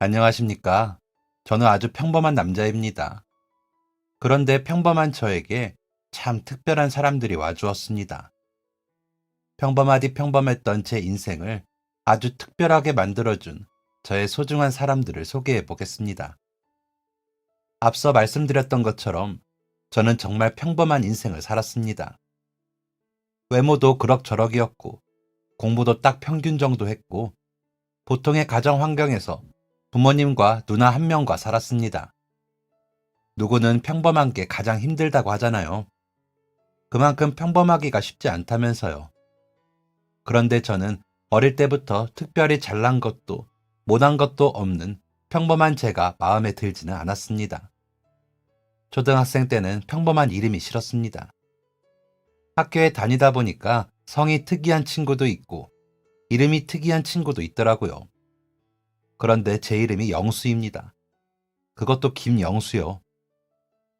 안녕하십니까. 저는 아주 평범한 남자입니다. 그런데 평범한 저에게 참 특별한 사람들이 와주었습니다. 평범하디 평범했던 제 인생을 아주 특별하게 만들어준 저의 소중한 사람들을 소개해 보겠습니다. 앞서 말씀드렸던 것처럼 저는 정말 평범한 인생을 살았습니다. 외모도 그럭저럭이었고, 공부도 딱 평균 정도 했고, 보통의 가정 환경에서 부모님과 누나 한 명과 살았습니다. 누구는 평범한 게 가장 힘들다고 하잖아요. 그만큼 평범하기가 쉽지 않다면서요. 그런데 저는 어릴 때부터 특별히 잘난 것도 못한 것도 없는 평범한 제가 마음에 들지는 않았습니다. 초등학생 때는 평범한 이름이 싫었습니다. 학교에 다니다 보니까 성이 특이한 친구도 있고 이름이 특이한 친구도 있더라고요. 그런데 제 이름이 영수입니다. 그것도 김영수요.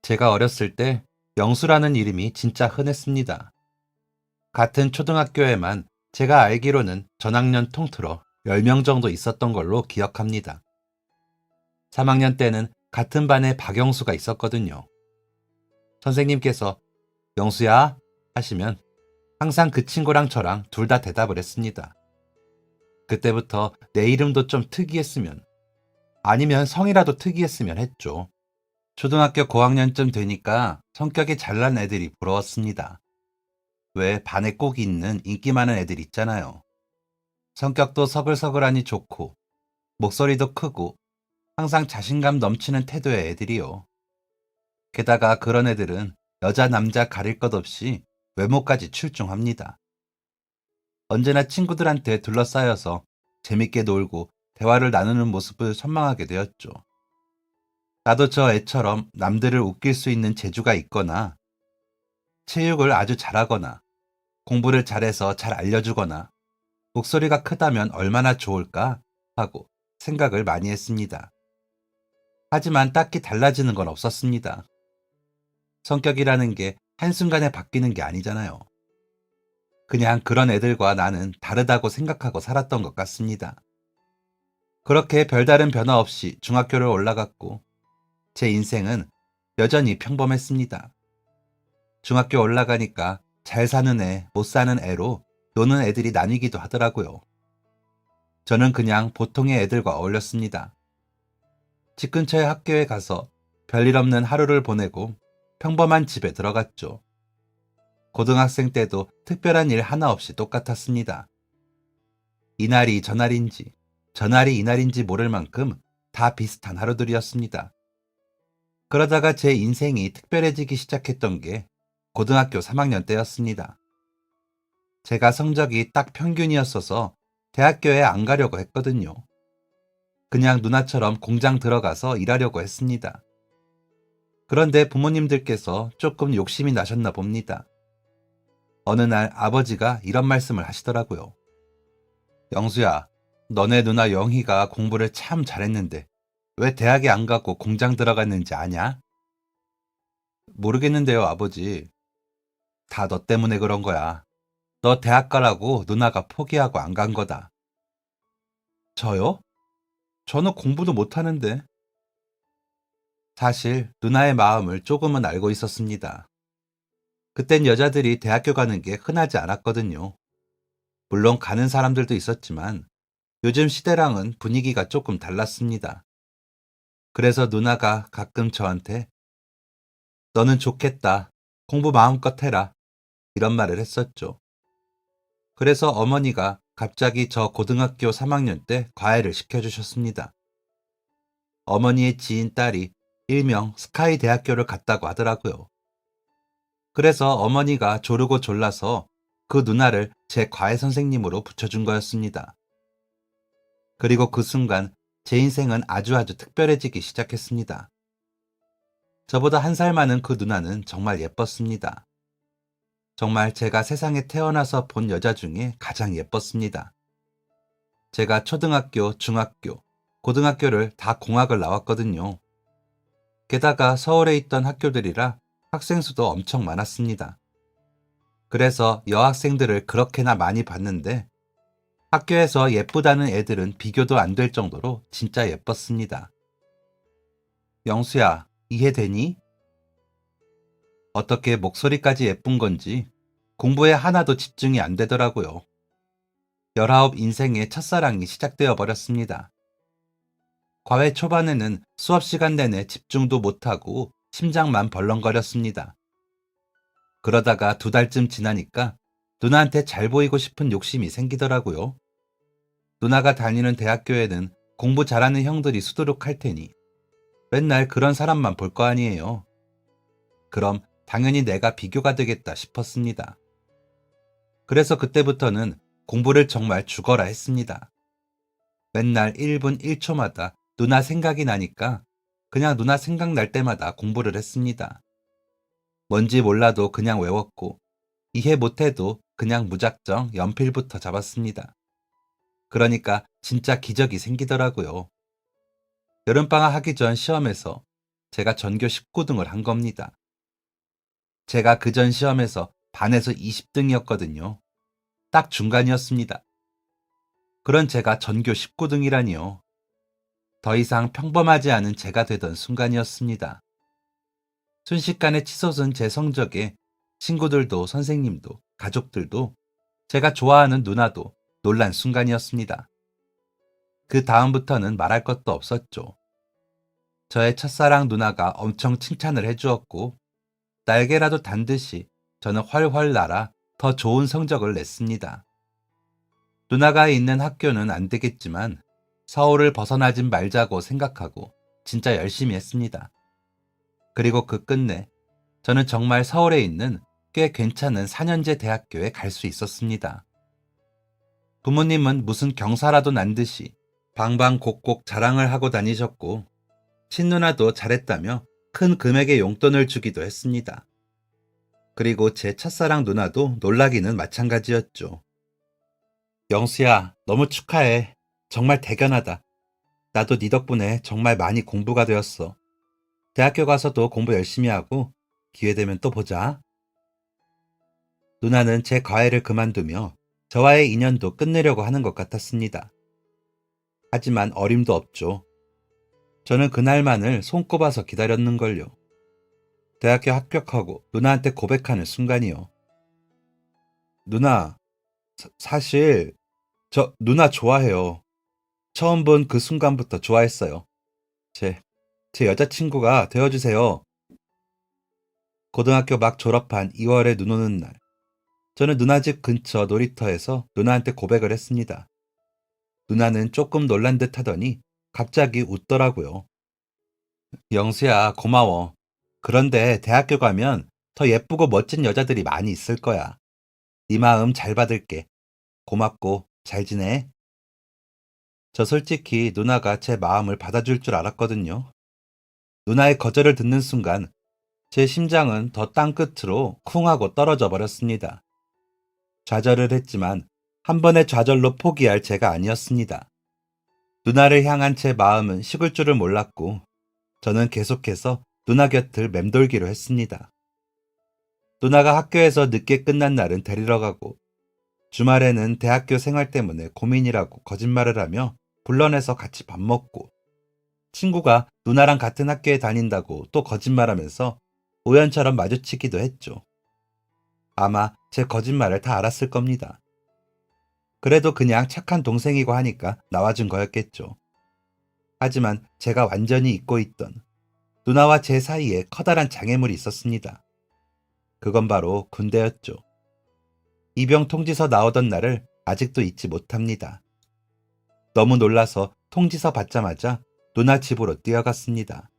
제가 어렸을 때 영수라는 이름이 진짜 흔했습니다. 같은 초등학교에만 제가 알기로는 전학년 통틀어 10명 정도 있었던 걸로 기억합니다. 3학년 때는 같은 반에 박영수가 있었거든요. 선생님께서 영수야 하시면 항상 그 친구랑 저랑 둘 다 대답을 했습니다. 그때부터 내 이름도 좀 특이했으면 아니면 성이라도 특이했으면 했죠. 초등학교 고학년쯤 되니까 성격이 잘난 애들이 부러웠습니다. 왜 반에 꼭 있는 인기 많은 애들 있잖아요. 성격도 서글서글하니 좋고 목소리도 크고 항상 자신감 넘치는 태도의 애들이요. 게다가 그런 애들은 여자 남자 가릴 것 없이 외모까지 출중합니다. 언제나 친구들한테 둘러싸여서 재밌게 놀고 대화를 나누는 모습을 선망하게 되었죠. 나도 저 애처럼 남들을 웃길 수 있는 재주가 있거나 체육을 아주 잘하거나 공부를 잘해서 잘 알려주거나 목소리가 크다면 얼마나 좋을까 하고 생각을 많이 했습니다. 하지만 딱히 달라지는 건 없었습니다. 성격이라는 게 한순간에 바뀌는 게 아니잖아요. 그냥 그런 애들과 나는 다르다고 생각하고 살았던 것 같습니다. 그렇게 별다른 변화 없이 중학교를 올라갔고 제 인생은 여전히 평범했습니다. 중학교 올라가니까 잘 사는 애, 못 사는 애로 노는 애들이 나뉘기도 하더라고요. 저는 그냥 보통의 애들과 어울렸습니다. 집 근처의 학교에 가서 별일 없는 하루를 보내고 평범한 집에 들어갔죠. 고등학생 때도 특별한 일 하나 없이 똑같았습니다. 이날이 저날인지, 저날이 이날인지 모를 만큼 다 비슷한 하루들이었습니다. 그러다가 제 인생이 특별해지기 시작했던 게 고등학교 3학년 때였습니다. 제가 성적이 딱 평균이었어서 대학교에 안 가려고 했거든요. 그냥 누나처럼 공장 들어가서 일하려고 했습니다. 그런데 부모님들께서 조금 욕심이 나셨나 봅니다. 어느 날 아버지가 이런 말씀을 하시더라고요. 영수야, 너네 누나 영희가 공부를 참 잘했는데 왜 대학에 안 가고 공장 들어갔는지 아냐? 모르겠는데요, 아버지. 다 너 때문에 그런 거야. 너 대학 가라고 누나가 포기하고 안 간 거다. 저요? 저는 공부도 못하는데. 사실 누나의 마음을 조금은 알고 있었습니다. 그땐 여자들이 대학교 가는 게 흔하지 않았거든요. 물론 가는 사람들도 있었지만 요즘 시대랑은 분위기가 조금 달랐습니다. 그래서 누나가 가끔 저한테 너는 좋겠다. 공부 마음껏 해라. 이런 말을 했었죠. 그래서 어머니가 갑자기 저 고등학교 3학년 때 과외를 시켜주셨습니다. 어머니의 지인 딸이 일명 스카이 대학교를 갔다고 하더라고요. 그래서 어머니가 조르고 졸라서 그 누나를 제 과외 선생님으로 붙여준 거였습니다. 그리고 그 순간 제 인생은 아주 특별해지기 시작했습니다. 저보다 한 살 많은 그 누나는 정말 예뻤습니다. 정말 제가 세상에 태어나서 본 여자 중에 가장 예뻤습니다. 제가 초등학교, 중학교, 고등학교를 다 공학을 나왔거든요. 게다가 서울에 있던 학교들이라 학생 수도 엄청 많았습니다. 그래서 여학생들을 그렇게나 많이 봤는데 학교에서 예쁘다는 애들은 비교도 안 될 정도로 진짜 예뻤습니다. 영수야, 이해되니? 어떻게 목소리까지 예쁜 건지 공부에 하나도 집중이 안 되더라고요. 19 인생의 첫사랑이 시작되어 버렸습니다. 과외 초반에는 수업 시간 내내 집중도 못하고 심장만 벌렁거렸습니다. 그러다가 2달쯤 지나니까 누나한테 잘 보이고 싶은 욕심이 생기더라고요. 누나가 다니는 대학교에는 공부 잘하는 형들이 수두룩할 테니 맨날 그런 사람만 볼 거 아니에요. 그럼 당연히 내가 비교가 되겠다 싶었습니다. 그래서 그때부터는 공부를 정말 죽어라 했습니다. 맨날 1분 1초마다 누나 생각이 나니까 그냥 누나 생각날 때마다 공부를 했습니다. 뭔지 몰라도 그냥 외웠고 이해 못해도 그냥 무작정 연필부터 잡았습니다. 그러니까 진짜 기적이 생기더라고요. 여름방학 하기 전 시험에서 제가 전교 19등을 한 겁니다. 제가 그 전 시험에서 반에서 20등이었거든요. 딱 중간이었습니다. 그런 제가 전교 19등이라니요. 더 이상 평범하지 않은 제가 되던 순간이었습니다. 순식간에 치솟은 제 성적에 친구들도 선생님도 가족들도 제가 좋아하는 누나도 놀란 순간이었습니다. 그 다음부터는 말할 것도 없었죠. 저의 첫사랑 누나가 엄청 칭찬을 해주었고 날개라도 단 듯이 저는 훨훨 날아 더 좋은 성적을 냈습니다. 누나가 있는 학교는 안 되겠지만 서울을 벗어나진 말자고 생각하고 진짜 열심히 했습니다. 그리고 그 끝내 저는 정말 서울에 있는 꽤 괜찮은 4년제 대학교에 갈 수 있었습니다. 부모님은 무슨 경사라도 난 듯이 방방곡곡 자랑을 하고 다니셨고 친누나도 잘했다며 큰 금액의 용돈을 주기도 했습니다. 그리고 제 첫사랑 누나도 놀라기는 마찬가지였죠. 영수야, 너무 축하해. 정말 대견하다. 나도 네 덕분에 정말 많이 공부가 되었어. 대학교 가서도 공부 열심히 하고 기회 되면 또 보자. 누나는 제 과외를 그만두며 저와의 인연도 끝내려고 하는 것 같았습니다. 하지만 어림도 없죠. 저는 그날만을 손꼽아서 기다렸는걸요. 대학교 합격하고 누나한테 고백하는 순간이요. 누나, 사실 저 누나 좋아해요. 처음 본 그 순간부터 좋아했어요. 제, 제 여자친구가 되어주세요. 고등학교 막 졸업한 2월에 눈 오는 날, 저는 누나 집 근처 놀이터에서 누나한테 고백을 했습니다. 누나는 조금 놀란 듯 하더니 갑자기 웃더라고요. 영수야, 고마워. 그런데 대학교 가면 더 예쁘고 멋진 여자들이 많이 있을 거야. 네 마음 잘 받을게. 고맙고 잘 지내. 저 솔직히 누나가 제 마음을 받아줄 줄 알았거든요. 누나의 거절을 듣는 순간 제 심장은 더 땅끝으로 쿵 하고 떨어져 버렸습니다. 좌절을 했지만 한 번의 좌절로 포기할 제가 아니었습니다. 누나를 향한 제 마음은 식을 줄을 몰랐고 저는 계속해서 누나 곁을 맴돌기로 했습니다. 누나가 학교에서 늦게 끝난 날은 데리러 가고 주말에는 대학교 생활 때문에 고민이라고 거짓말을 하며 불러내서 같이 밥 먹고 친구가 누나랑 같은 학교에 다닌다고 또 거짓말하면서 우연처럼 마주치기도 했죠. 아마 제 거짓말을 다 알았을 겁니다. 그래도 그냥 착한 동생이고 하니까 나와준 거였겠죠. 하지만 제가 완전히 잊고 있던 누나와 제 사이에 커다란 장애물이 있었습니다. 그건 바로 군대였죠. 입영 통지서 나오던 날을 아직도 잊지 못합니다. 너무 놀라서 통지서 받자마자 누나 집으로 뛰어갔습니다.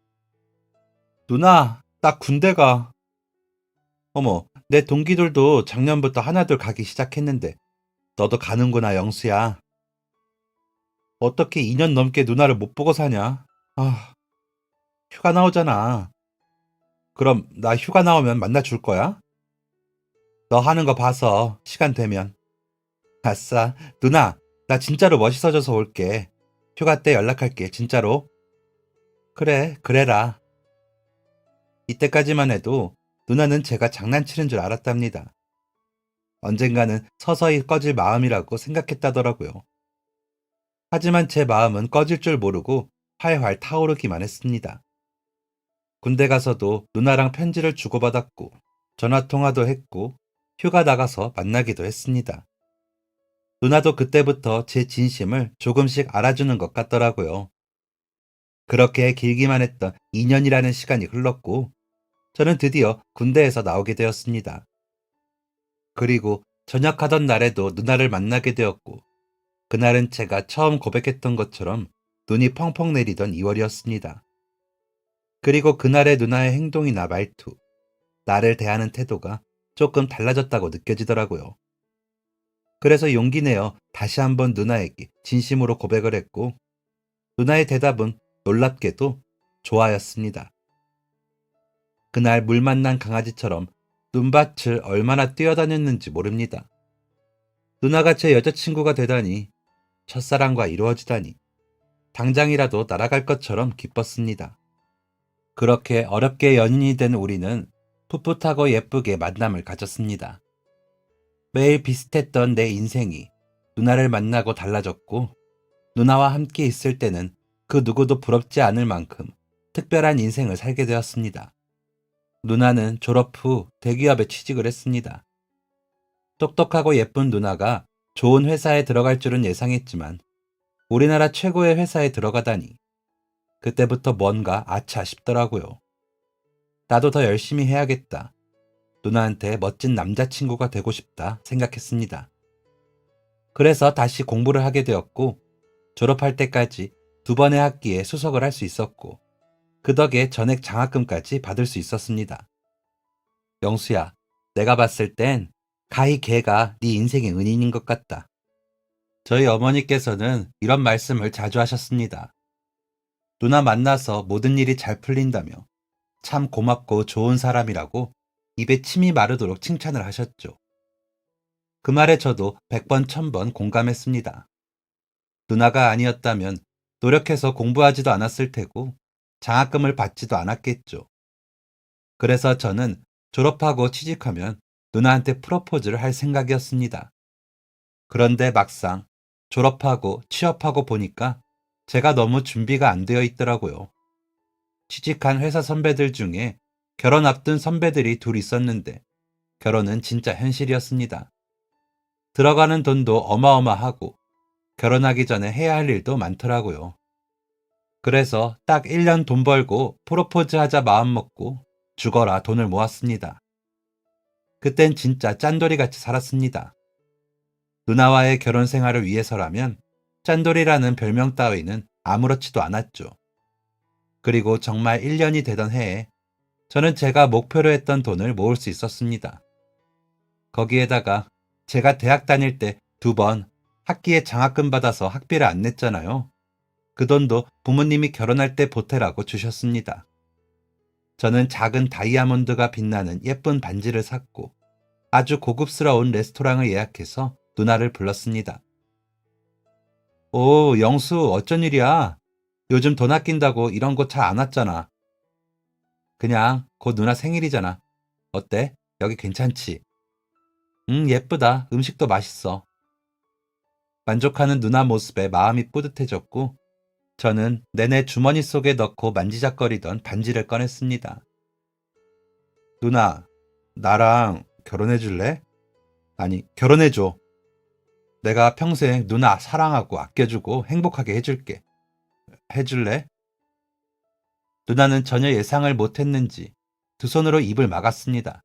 누나, 나 군대 가. 어머, 내 동기들도 작년부터 하나둘 가기 시작했는데 너도 가는구나, 영수야. 어떻게 2년 넘게 누나를 못 보고 사냐? 아, 휴가 나오잖아. 그럼 나 휴가 나오면 만나줄 거야? 너 하는 거 봐서 시간 되면. 아싸, 누나, 나 진짜로 멋있어져서 올게. 휴가 때 연락할게, 진짜로. 그래, 그래라. 이때까지만 해도 누나는 제가 장난치는 줄 알았답니다. 언젠가는 서서히 꺼질 마음이라고 생각했다더라고요. 하지만 제 마음은 꺼질 줄 모르고 활활 타오르기만 했습니다. 군대 가서도 누나랑 편지를 주고받았고, 전화통화도 했고, 휴가 나가서 만나기도 했습니다. 누나도 그때부터 제 진심을 조금씩 알아주는 것 같더라고요. 그렇게 길기만 했던 2년이라는 시간이 흘렀고, 저는 드디어 군대에서 나오게 되었습니다. 그리고 전역하던 날에도 누나를 만나게 되었고, 그날은 제가 처음 고백했던 것처럼 눈이 펑펑 내리던 2월이었습니다. 그리고 그날의 누나의 행동이나 말투, 나를 대하는 태도가 조금 달라졌다고 느껴지더라고요. 그래서 용기 내어 다시 한번 누나에게 진심으로 고백을 했고, 누나의 대답은 놀랍게도 좋아였습니다. 그날 물 만난 강아지처럼 눈밭을 얼마나 뛰어다녔는지 모릅니다. 누나가 제 여자친구가 되다니, 첫사랑과 이루어지다니, 당장이라도 날아갈 것처럼 기뻤습니다. 그렇게 어렵게 연인이 된 우리는 풋풋하고 예쁘게 만남을 가졌습니다. 매일 비슷했던 내 인생이 누나를 만나고 달라졌고, 누나와 함께 있을 때는 그 누구도 부럽지 않을 만큼 특별한 인생을 살게 되었습니다. 누나는 졸업 후 대기업에 취직을 했습니다. 똑똑하고 예쁜 누나가 좋은 회사에 들어갈 줄은 예상했지만, 우리나라 최고의 회사에 들어가다니, 그때부터 뭔가 아차 싶더라고요. 나도 더 열심히 해야겠다. 누나한테 멋진 남자친구가 되고 싶다 생각했습니다. 그래서 다시 공부를 하게 되었고, 졸업할 때까지 2번의 학기에 수석을 할 수 있었고, 그 덕에 전액 장학금까지 받을 수 있었습니다. 영수야, 내가 봤을 땐 가히 걔가 네 인생의 은인인 것 같다. 저희 어머니께서는 이런 말씀을 자주 하셨습니다. 누나 만나서 모든 일이 잘 풀린다며 참 고맙고 좋은 사람이라고 입에 침이 마르도록 칭찬을 하셨죠. 그 말에 저도 100번, 1000번 공감했습니다. 누나가 아니었다면 노력해서 공부하지도 않았을 테고 장학금을 받지도 않았겠죠. 그래서 저는 졸업하고 취직하면 누나한테 프로포즈를 할 생각이었습니다. 그런데 막상 졸업하고 취업하고 보니까 제가 너무 준비가 안 되어 있더라고요. 취직한 회사 선배들 중에 결혼 앞둔 선배들이 둘 있었는데, 결혼은 진짜 현실이었습니다. 들어가는 돈도 어마어마하고 결혼하기 전에 해야 할 일도 많더라고요. 그래서 딱 1년 돈 벌고 프로포즈 하자 마음먹고 죽어라 돈을 모았습니다. 그땐 진짜 짠돌이같이 살았습니다. 누나와의 결혼 생활을 위해서라면 짠돌이라는 별명 따위는 아무렇지도 않았죠. 그리고 정말 1년이 되던 해에 저는 제가 목표로 했던 돈을 모을 수 있었습니다. 거기에다가 제가 대학 다닐 때 2번 학기에 장학금 받아서 학비를 안 냈잖아요. 그 돈도 부모님이 결혼할 때 보태라고 주셨습니다. 저는 작은 다이아몬드가 빛나는 예쁜 반지를 샀고, 아주 고급스러운 레스토랑을 예약해서 누나를 불렀습니다. 오, 영수, 어쩐 일이야? 요즘 돈 아낀다고 이런 곳 잘 안 왔잖아. 그냥 곧 누나 생일이잖아. 어때? 여기 괜찮지? 예쁘다. 음식도 맛있어. 만족하는 누나 모습에 마음이 뿌듯해졌고, 저는 내내 주머니 속에 넣고 만지작거리던 반지를 꺼냈습니다. 누나, 나랑 결혼해 줄래? 아니, 결혼해 줘. 내가 평생 누나 사랑하고 아껴주고 행복하게 해줄게. 해줄래? 누나는 전혀 예상을 못했는지 2손으로 입을 막았습니다.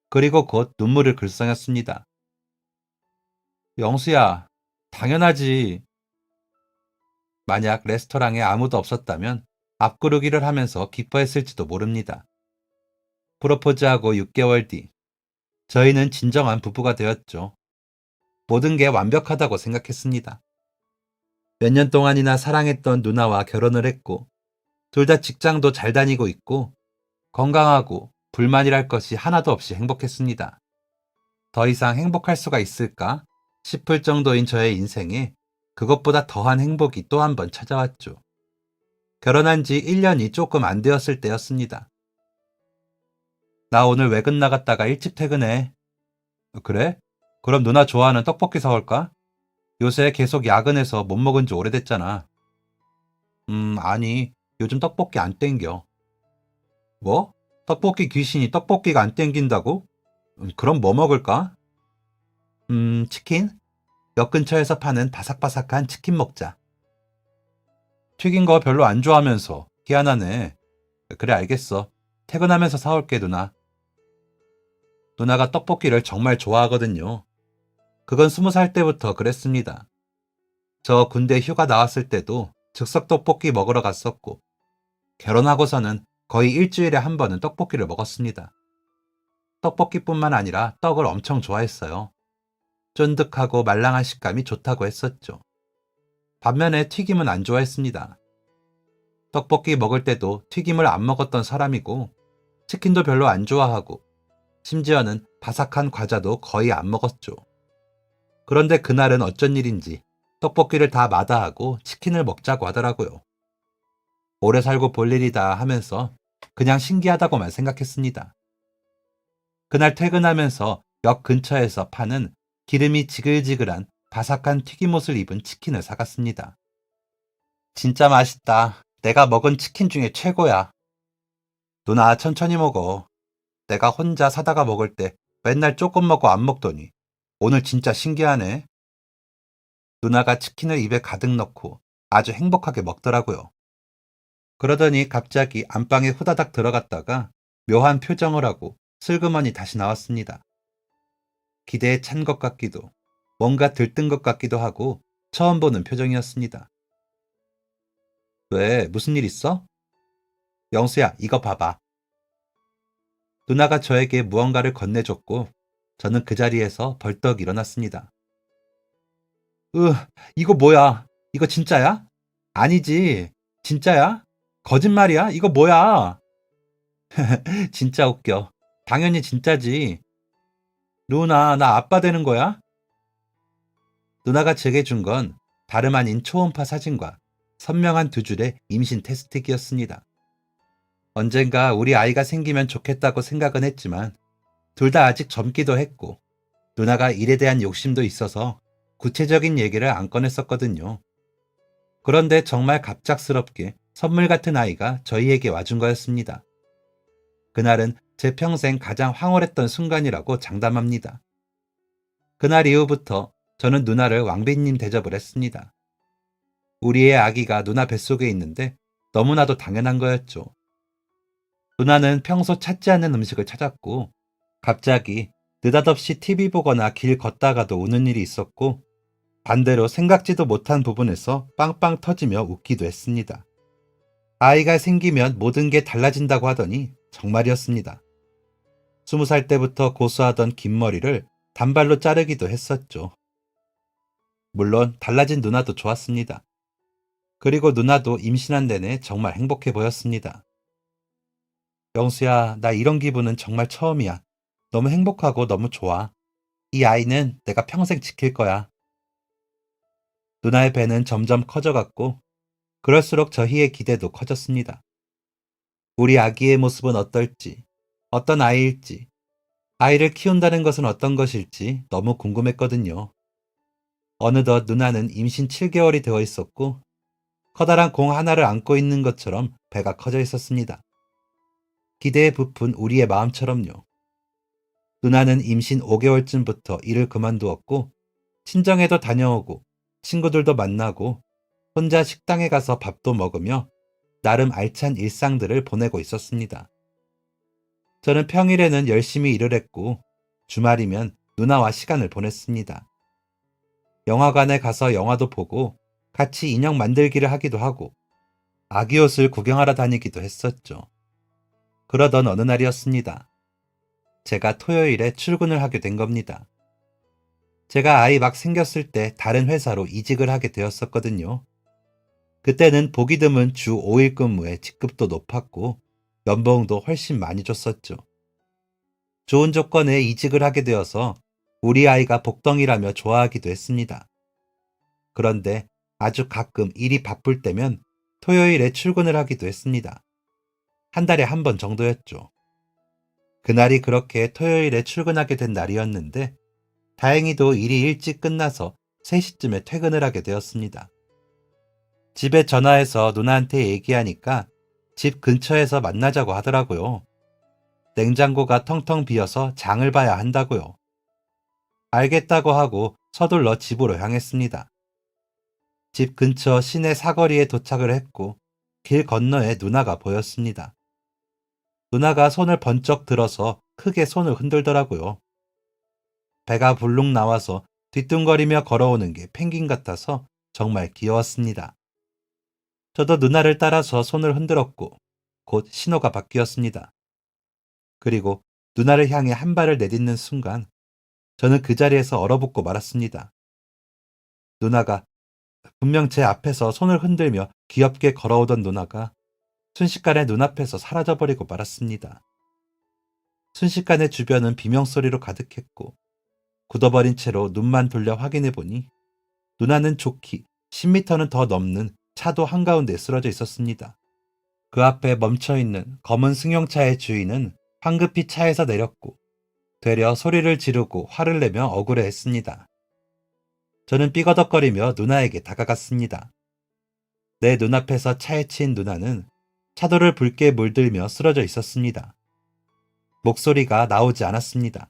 그리고 곧 눈물을 글썽였습니다. 영수야, 당연하지. 만약 레스토랑에 아무도 없었다면 앞구르기를 하면서 기뻐했을지도 모릅니다. 프로포즈하고 6개월 뒤, 저희는 진정한 부부가 되었죠. 모든 게 완벽하다고 생각했습니다. 몇 년 동안이나 사랑했던 누나와 결혼을 했고, 둘 다 직장도 잘 다니고 있고, 건강하고 불만이랄 것이 하나도 없이 행복했습니다. 더 이상 행복할 수가 있을까 싶을 정도인 저의 인생에 그것보다 더한 행복이 또 한 번 찾아왔죠. 결혼한 지 1년이 조금 안 되었을 때였습니다. 나 오늘 외근 나갔다가 일찍 퇴근해. 그래? 그럼 누나 좋아하는 떡볶이 사올까? 요새 계속 야근해서 못 먹은 지 오래됐잖아. 아니, 요즘 떡볶이 안 땡겨. 뭐? 떡볶이 귀신이 떡볶이가 안 땡긴다고? 그럼 뭐 먹을까? 치킨? 역 근처에서 파는 바삭바삭한 치킨 먹자. 튀긴 거 별로 안 좋아하면서. 희한하네. 그래, 알겠어. 퇴근하면서 사올게, 누나. 누나가 떡볶이를 정말 좋아하거든요. 그건 20살 때부터 그랬습니다. 저 군대 휴가 나왔을 때도 즉석 떡볶이 먹으러 갔었고, 결혼하고서는 거의 일주일에 한 번은 떡볶이를 먹었습니다. 떡볶이뿐만 아니라 떡을 엄청 좋아했어요. 쫀득하고 말랑한 식감이 좋다고 했었죠. 반면에 튀김은 안 좋아했습니다. 떡볶이 먹을 때도 튀김을 안 먹었던 사람이고, 치킨도 별로 안 좋아하고, 심지어는 바삭한 과자도 거의 안 먹었죠. 그런데 그날은 어쩐 일인지 떡볶이를 다 마다하고 치킨을 먹자고 하더라고요. 오래 살고 볼 일이다 하면서 그냥 신기하다고만 생각했습니다. 그날 퇴근하면서 역 근처에서 파는 기름이 지글지글한 바삭한 튀김옷을 입은 치킨을 사갔습니다. 진짜 맛있다. 내가 먹은 치킨 중에 최고야. 누나 천천히 먹어. 내가 혼자 사다가 먹을 때 맨날 조금 먹고 안 먹더니 오늘 진짜 신기하네. 누나가 치킨을 입에 가득 넣고 아주 행복하게 먹더라고요. 그러더니 갑자기 안방에 후다닥 들어갔다가 묘한 표정을 하고 슬그머니 다시 나왔습니다. 기대에 찬 것 같기도, 뭔가 들뜬 것 같기도 하고 처음 보는 표정이었습니다. 왜, 무슨 일 있어? 영수야, 이거 봐봐. 누나가 저에게 무언가를 건네줬고 저는 그 자리에서 벌떡 일어났습니다. 으, 이거 뭐야? 이거 진짜야? 아니지. 진짜야? 거짓말이야? 이거 뭐야? 진짜 웃겨. 당연히 진짜지. 누나, 나 아빠 되는 거야? 누나가 제게 준 건 다름 아닌 초음파 사진과 선명한 두 줄의 임신 테스트기였습니다. 언젠가 우리 아이가 생기면 좋겠다고 생각은 했지만 둘 다 아직 젊기도 했고 누나가 일에 대한 욕심도 있어서 구체적인 얘기를 안 꺼냈었거든요. 그런데 정말 갑작스럽게 선물 같은 아이가 저희에게 와준 거였습니다. 그날은 제 평생 가장 황홀했던 순간이라고 장담합니다. 그날 이후부터 저는 누나를 왕비님 대접을 했습니다. 우리의 아기가 누나 뱃속에 있는데 너무나도 당연한 거였죠. 누나는 평소 찾지 않는 음식을 찾았고 갑자기 느닷없이 TV 보거나 길 걷다가도 우는 일이 있었고 반대로 생각지도 못한 부분에서 빵빵 터지며 웃기도 했습니다. 아이가 생기면 모든 게 달라진다고 하더니 정말이었습니다. 20살 때부터 고수하던 긴 머리를 단발로 자르기도 했었죠. 물론 달라진 누나도 좋았습니다. 그리고 누나도 임신한 내내 정말 행복해 보였습니다. 영수야, 나 이런 기분은 정말 처음이야. 너무 행복하고 너무 좋아. 이 아이는 내가 평생 지킬 거야. 누나의 배는 점점 커져갔고 그럴수록 저희의 기대도 커졌습니다. 우리 아기의 모습은 어떨지, 어떤 아이일지, 아이를 키운다는 것은 어떤 것일지 너무 궁금했거든요. 어느덧 누나는 임신 7개월이 되어 있었고 커다란 공 하나를 안고 있는 것처럼 배가 커져 있었습니다. 기대에 부푼 우리의 마음처럼요. 누나는 임신 5개월쯤부터 일을 그만두었고 친정에도 다녀오고 친구들도 만나고 혼자 식당에 가서 밥도 먹으며 나름 알찬 일상들을 보내고 있었습니다. 저는 평일에는 열심히 일을 했고 주말이면 누나와 시간을 보냈습니다. 영화관에 가서 영화도 보고 같이 인형 만들기를 하기도 하고 아기 옷을 구경하러 다니기도 했었죠. 그러던 어느 날이었습니다. 제가 토요일에 출근을 하게 된 겁니다. 제가 아이 막 생겼을 때 다른 회사로 이직을 하게 되었었거든요. 그때는 보기 드문 주 5일 근무에 직급도 높았고 연봉도 훨씬 많이 줬었죠. 좋은 조건에 이직을 하게 되어서 우리 아이가 복덩이라며 좋아하기도 했습니다. 그런데 아주 가끔 일이 바쁠 때면 토요일에 출근을 하기도 했습니다. 한 달에 한 번 정도였죠. 그날이 그렇게 토요일에 출근하게 된 날이었는데 다행히도 일이 일찍 끝나서 3시쯤에 퇴근을 하게 되었습니다. 집에 전화해서 누나한테 얘기하니까 집 근처에서 만나자고 하더라고요. 냉장고가 텅텅 비어서 장을 봐야 한다고요. 알겠다고 하고 서둘러 집으로 향했습니다. 집 근처 시내 사거리에 도착을 했고 길 건너에 누나가 보였습니다. 누나가 손을 번쩍 들어서 크게 손을 흔들더라고요. 배가 불룩 나와서 뒤뚱거리며 걸어오는 게 펭귄 같아서 정말 귀여웠습니다. 저도 누나를 따라서 손을 흔들었고 곧 신호가 바뀌었습니다. 그리고 누나를 향해 한 발을 내딛는 순간 저는 그 자리에서 얼어붙고 말았습니다. 누나가 분명 제 앞에서 손을 흔들며 귀엽게 걸어오던 누나가 순식간에 눈앞에서 사라져버리고 말았습니다. 순식간에 주변은 비명소리로 가득했고 굳어버린 채로 눈만 돌려 확인해보니 누나는 좋기 10m는 더 넘는 차도 한가운데 쓰러져 있었습니다. 그 앞에 멈춰있는 검은 승용차의 주인은 황급히 차에서 내렸고 되려 소리를 지르고 화를 내며 억울해했습니다. 저는 삐거덕거리며 누나에게 다가갔습니다. 내 눈앞에서 차에 치인 누나는 차도를 붉게 물들며 쓰러져 있었습니다. 목소리가 나오지 않았습니다.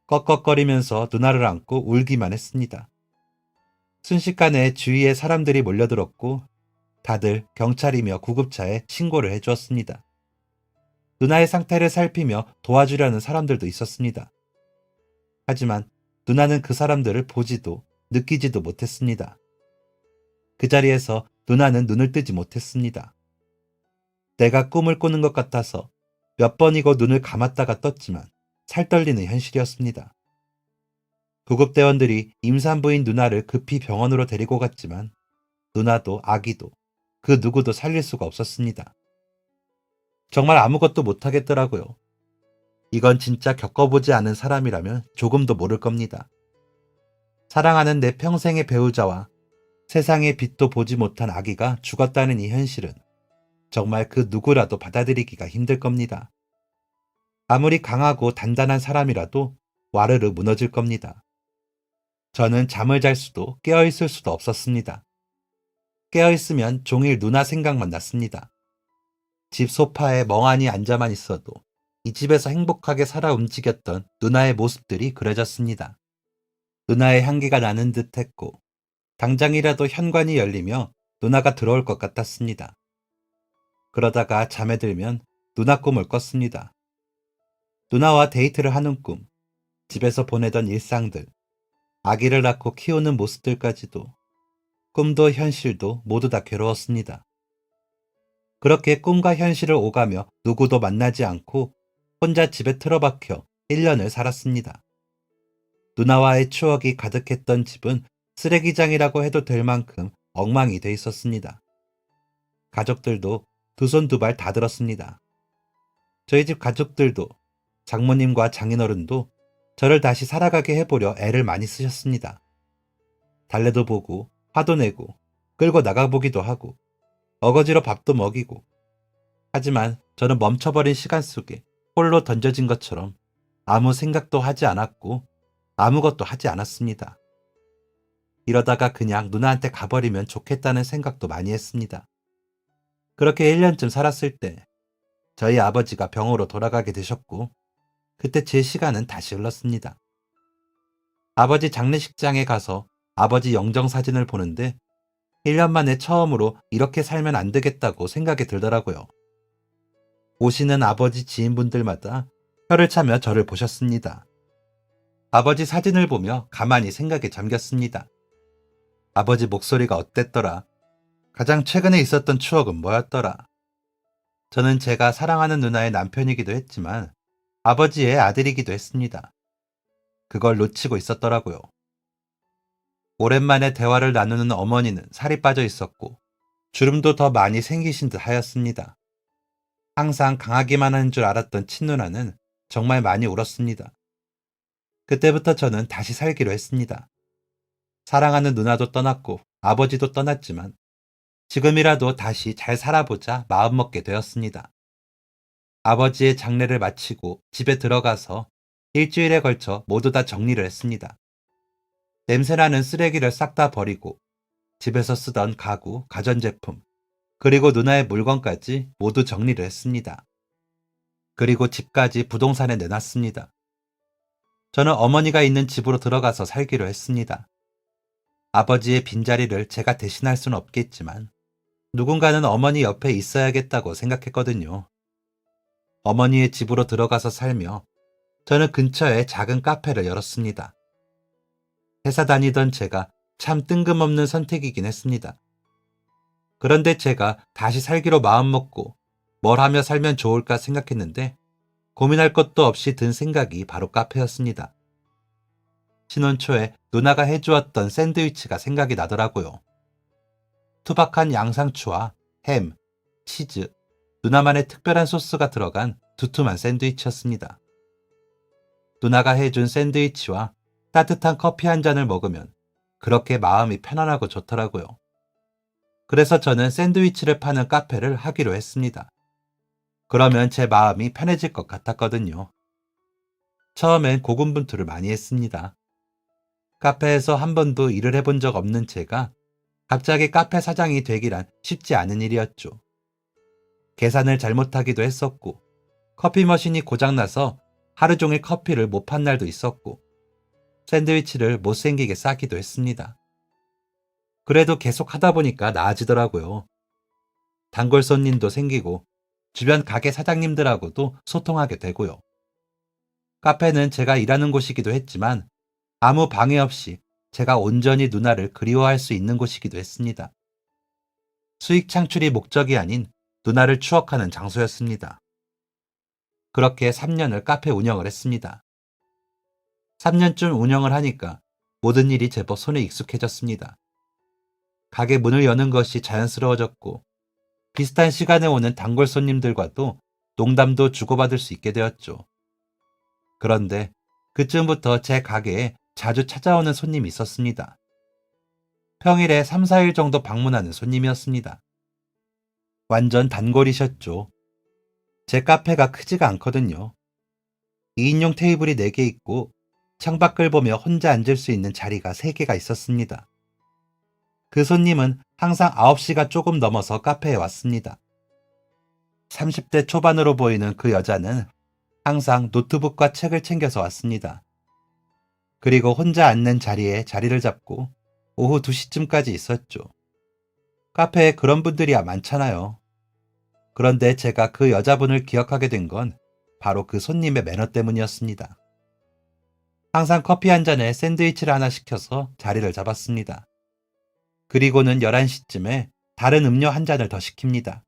꺽꺽거리면서 누나를 안고 울기만 했습니다. 순식간에 주위에 사람들이 몰려들었고 다들 경찰이며 구급차에 신고를 해주었습니다. 누나의 상태를 살피며 도와주려는 사람들도 있었습니다. 하지만 누나는 그 사람들을 보지도 느끼지도 못했습니다. 그 자리에서 누나는 눈을 뜨지 못했습니다. 내가 꿈을 꾸는 것 같아서 몇 번이고 눈을 감았다가 떴지만 살떨리는 현실이었습니다. 구급대원들이 임산부인 누나를 급히 병원으로 데리고 갔지만 누나도 아기도 그 누구도 살릴 수가 없었습니다. 정말 아무것도 못하겠더라고요. 이건 진짜 겪어보지 않은 사람이라면 조금도 모를 겁니다. 사랑하는 내 평생의 배우자와 세상의 빛도 보지 못한 아기가 죽었다는 이 현실은 정말 그 누구라도 받아들이기가 힘들 겁니다. 아무리 강하고 단단한 사람이라도 와르르 무너질 겁니다. 저는 잠을 잘 수도 깨어있을 수도 없었습니다. 깨어있으면 종일 누나 생각만 났습니다. 집 소파에 멍하니 앉아만 있어도 이 집에서 행복하게 살아 움직였던 누나의 모습들이 그려졌습니다. 누나의 향기가 나는 듯 했고 당장이라도 현관이 열리며 누나가 들어올 것 같았습니다. 그러다가 잠에 들면 누나 꿈을 꿨습니다. 누나와 데이트를 하는 꿈, 집에서 보내던 일상들, 아기를 낳고 키우는 모습들까지도 꿈도 현실도 모두 다 괴로웠습니다. 그렇게 꿈과 현실을 오가며 누구도 만나지 않고 혼자 집에 틀어박혀 1년을 살았습니다. 누나와의 추억이 가득했던 집은 쓰레기장이라고 해도 될 만큼 엉망이 돼 있었습니다. 가족들도 두 손 두 발 다 들었습니다. 저희 집 가족들도 장모님과 장인어른도 저를 다시 살아가게 해보려 애를 많이 쓰셨습니다. 달래도 보고 화도 내고 끌고 나가보기도 하고 어거지로 밥도 먹이고 하지만 저는 멈춰버린 시간 속에 홀로 던져진 것처럼 아무 생각도 하지 않았고 아무것도 하지 않았습니다. 이러다가 그냥 누나한테 가버리면 좋겠다는 생각도 많이 했습니다. 그렇게 1년쯤 살았을 때 저희 아버지가 병으로 돌아가게 되셨고 그때 제 시간은 다시 흘렀습니다. 아버지 장례식장에 가서 아버지 영정사진을 보는데 1년 만에 처음으로 이렇게 살면 안 되겠다고 생각이 들더라고요. 오시는 아버지 지인분들마다 혀를 차며 저를 보셨습니다. 아버지 사진을 보며 가만히 생각에 잠겼습니다. 아버지 목소리가 어땠더라? 가장 최근에 있었던 추억은 뭐였더라? 저는 제가 사랑하는 누나의 남편이기도 했지만 아버지의 아들이기도 했습니다. 그걸 놓치고 있었더라고요. 오랜만에 대화를 나누는 어머니는 살이 빠져 있었고 주름도 더 많이 생기신 듯 하였습니다. 항상 강하기만 하는 줄 알았던 친누나는 정말 많이 울었습니다. 그때부터 저는 다시 살기로 했습니다. 사랑하는 누나도 떠났고 아버지도 떠났지만 지금이라도 다시 잘 살아보자 마음먹게 되었습니다. 아버지의 장례를 마치고 집에 들어가서 일주일에 걸쳐 모두 다 정리를 했습니다. 냄새나는 쓰레기를 싹 다 버리고 집에서 쓰던 가구, 가전제품, 그리고 누나의 물건까지 모두 정리를 했습니다. 그리고 집까지 부동산에 내놨습니다. 저는 어머니가 있는 집으로 들어가서 살기로 했습니다. 아버지의 빈자리를 제가 대신할 수는 없겠지만 누군가는 어머니 옆에 있어야겠다고 생각했거든요. 어머니의 집으로 들어가서 살며 저는 근처에 작은 카페를 열었습니다. 회사 다니던 제가 참 뜬금없는 선택이긴 했습니다. 그런데 제가 다시 살기로 마음먹고 뭘 하며 살면 좋을까 생각했는데 고민할 것도 없이 든 생각이 바로 카페였습니다. 신혼 초에 누나가 해주었던 샌드위치가 생각이 나더라고요. 투박한 양상추와 햄, 치즈, 누나만의 특별한 소스가 들어간 두툼한 샌드위치였습니다. 누나가 해준 샌드위치와 따뜻한 커피 한 잔을 먹으면 그렇게 마음이 편안하고 좋더라고요. 그래서 저는 샌드위치를 파는 카페를 하기로 했습니다. 그러면 제 마음이 편해질 것 같았거든요. 처음엔 고군분투를 많이 했습니다. 카페에서 한 번도 일을 해본 적 없는 제가 갑자기 카페 사장이 되기란 쉽지 않은 일이었죠. 계산을 잘못하기도 했었고, 커피 머신이 고장나서 하루 종일 커피를 못 판 날도 있었고, 샌드위치를 못생기게 싸기도 했습니다. 그래도 계속 하다 보니까 나아지더라고요. 단골 손님도 생기고, 주변 가게 사장님들하고도 소통하게 되고요. 카페는 제가 일하는 곳이기도 했지만 아무 방해 없이 제가 온전히 누나를 그리워할 수 있는 곳이기도 했습니다. 수익 창출이 목적이 아닌 누나를 추억하는 장소였습니다. 그렇게 3년을 카페 운영을 했습니다. 3년쯤 운영을 하니까 모든 일이 제법 손에 익숙해졌습니다. 가게 문을 여는 것이 자연스러워졌고 비슷한 시간에 오는 단골 손님들과도 농담도 주고받을 수 있게 되었죠. 그런데 그쯤부터 제 가게에 자주 찾아오는 손님이 있었습니다. 평일에 3, 4일 정도 방문하는 손님이었습니다. 완전 단골이셨죠. 제 카페가 크지가 않거든요. 2인용 테이블이 4개 있고 창밖을 보며 혼자 앉을 수 있는 자리가 3개가 있었습니다. 그 손님은 항상 9시가 조금 넘어서 카페에 왔습니다. 30대 초반으로 보이는 그 여자는 항상 노트북과 책을 챙겨서 왔습니다. 그리고 혼자 앉는 자리에 자리를 잡고 오후 2시쯤까지 있었죠. 카페에 그런 분들이 많잖아요. 그런데 제가 그 여자분을 기억하게 된 건 바로 그 손님의 매너 때문이었습니다. 항상 커피 한 잔에 샌드위치를 하나 시켜서 자리를 잡았습니다. 그리고는 11시쯤에 다른 음료 한 잔을 더 시킵니다.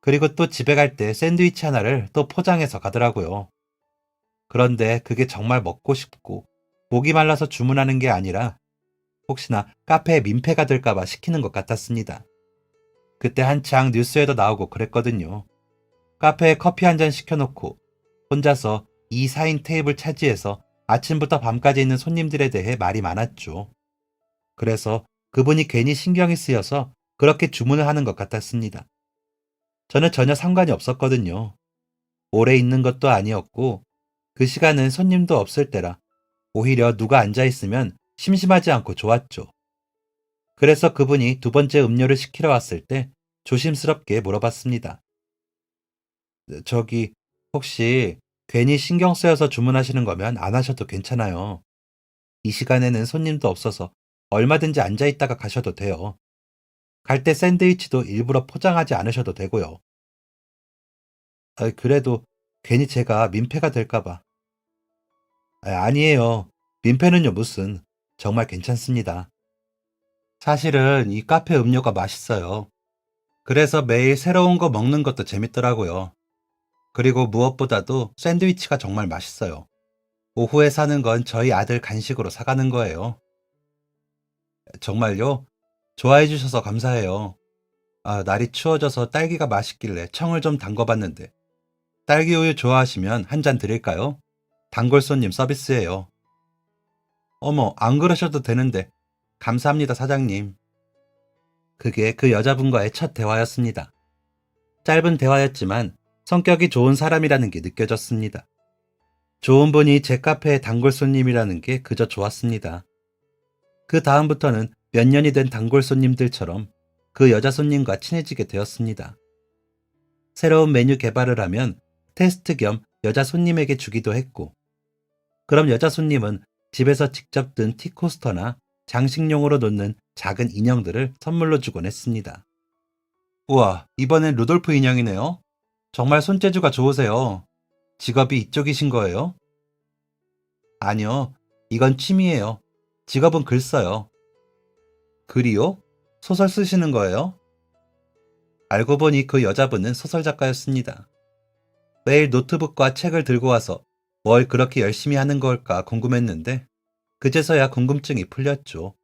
그리고 또 집에 갈 때 샌드위치 하나를 또 포장해서 가더라고요. 그런데 그게 정말 먹고 싶고 목이 말라서 주문하는 게 아니라 혹시나 카페에 민폐가 될까봐 시키는 것 같았습니다. 그때 한창 뉴스에도 나오고 그랬거든요. 카페에 커피 한 잔 시켜놓고 혼자서 2, 4인 테이블 차지해서 아침부터 밤까지 있는 손님들에 대해 말이 많았죠. 그래서 그분이 괜히 신경이 쓰여서 그렇게 주문을 하는 것 같았습니다. 저는 전혀 상관이 없었거든요. 오래 있는 것도 아니었고 그 시간은 손님도 없을 때라 오히려 누가 앉아있으면 심심하지 않고 좋았죠. 그래서 그분이 2번째 음료를 시키러 왔을 때 조심스럽게 물어봤습니다. 저기 혹시 괜히 신경 쓰여서 주문하시는 거면 안 하셔도 괜찮아요. 이 시간에는 손님도 없어서 얼마든지 앉아있다가 가셔도 돼요. 갈 때 샌드위치도 일부러 포장하지 않으셔도 되고요. 그래도 괜히 제가 민폐가 될까봐. 아니에요. 민폐는요 무슨. 정말 괜찮습니다. 사실은 이 카페 음료가 맛있어요. 그래서 매일 새로운 거 먹는 것도 재밌더라고요. 그리고 무엇보다도 샌드위치가 정말 맛있어요. 오후에 사는 건 저희 아들 간식으로 사가는 거예요. 정말요? 좋아해 주셔서 감사해요. 날이 추워져서 딸기가 맛있길래 청을 좀 담궈봤는데 딸기 우유 좋아하시면 한 잔 드릴까요? 단골 손님 서비스예요. 어머, 안 그러셔도 되는데 감사합니다, 사장님. 그게 그 여자분과의 첫 대화였습니다. 짧은 대화였지만 성격이 좋은 사람이라는 게 느껴졌습니다. 좋은 분이 제 카페에 단골 손님이라는 게 그저 좋았습니다. 그 다음부터는 몇 년이 된 단골 손님들처럼 그 여자 손님과 친해지게 되었습니다. 새로운 메뉴 개발을 하면 테스트 겸 여자 손님에게 주기도 했고, 그럼 여자 손님은 집에서 직접 든 티코스터나 장식용으로 놓는 작은 인형들을 선물로 주곤 했습니다. 우와, 이번엔 루돌프 인형이네요. 정말 손재주가 좋으세요. 직업이 이쪽이신 거예요? 아니요, 이건 취미예요. 직업은 글 써요. 글이요? 소설 쓰시는 거예요? 알고 보니 그 여자분은 소설 작가였습니다. 매일 노트북과 책을 들고 와서 뭘 그렇게 열심히 하는 걸까 궁금했는데, 그제서야 궁금증이 풀렸죠.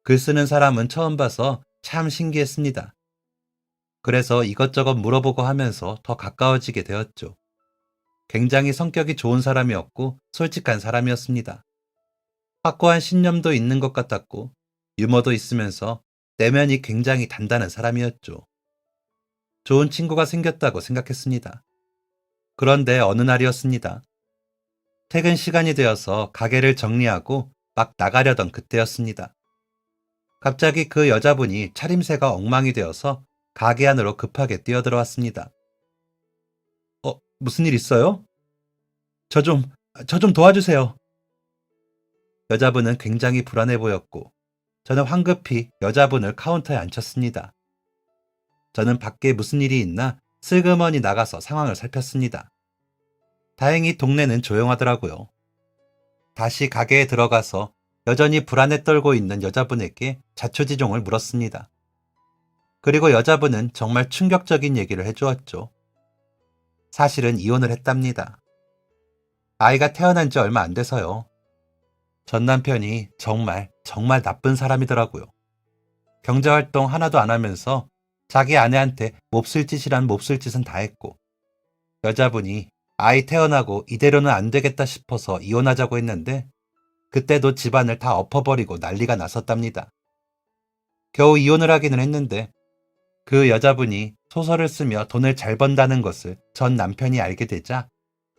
글 쓰는 사람은 처음 봐서 참 신기했습니다. 그래서 이것저것 물어보고 하면서 더 가까워지게 되었죠. 굉장히 성격이 좋은 사람이었고 솔직한 사람이었습니다. 확고한 신념도 있는 것 같았고 유머도 있으면서 내면이 굉장히 단단한 사람이었죠. 좋은 친구가 생겼다고 생각했습니다. 그런데 어느 날이었습니다. 퇴근 시간이 되어서 가게를 정리하고 막 나가려던 그때였습니다. 갑자기 그 여자분이 차림새가 엉망이 되어서 가게 안으로 급하게 뛰어들어왔습니다. 무슨 일 있어요? 저 좀, 저 좀 도와주세요. 여자분은 굉장히 불안해 보였고, 저는 황급히 여자분을 카운터에 앉혔습니다. 저는 밖에 무슨 일이 있나 슬그머니 나가서 상황을 살폈습니다. 다행히 동네는 조용하더라고요. 다시 가게에 들어가서 여전히 불안에 떨고 있는 여자분에게 자초지종을 물었습니다. 그리고 여자분은 정말 충격적인 얘기를 해주었죠. 사실은 이혼을 했답니다. 아이가 태어난 지 얼마 안 돼서요. 전 남편이 정말 나쁜 사람이더라고요. 경제활동 하나도 안 하면서 자기 아내한테 몹쓸 짓이란 몹쓸 짓은 다 했고, 여자분이 아이 태어나고 이대로는 안 되겠다 싶어서 이혼하자고 했는데 그때도 집안을 다 엎어버리고 난리가 났었답니다. 겨우 이혼을 하기는 했는데 그 여자분이 소설을 쓰며 돈을 잘 번다는 것을 전 남편이 알게 되자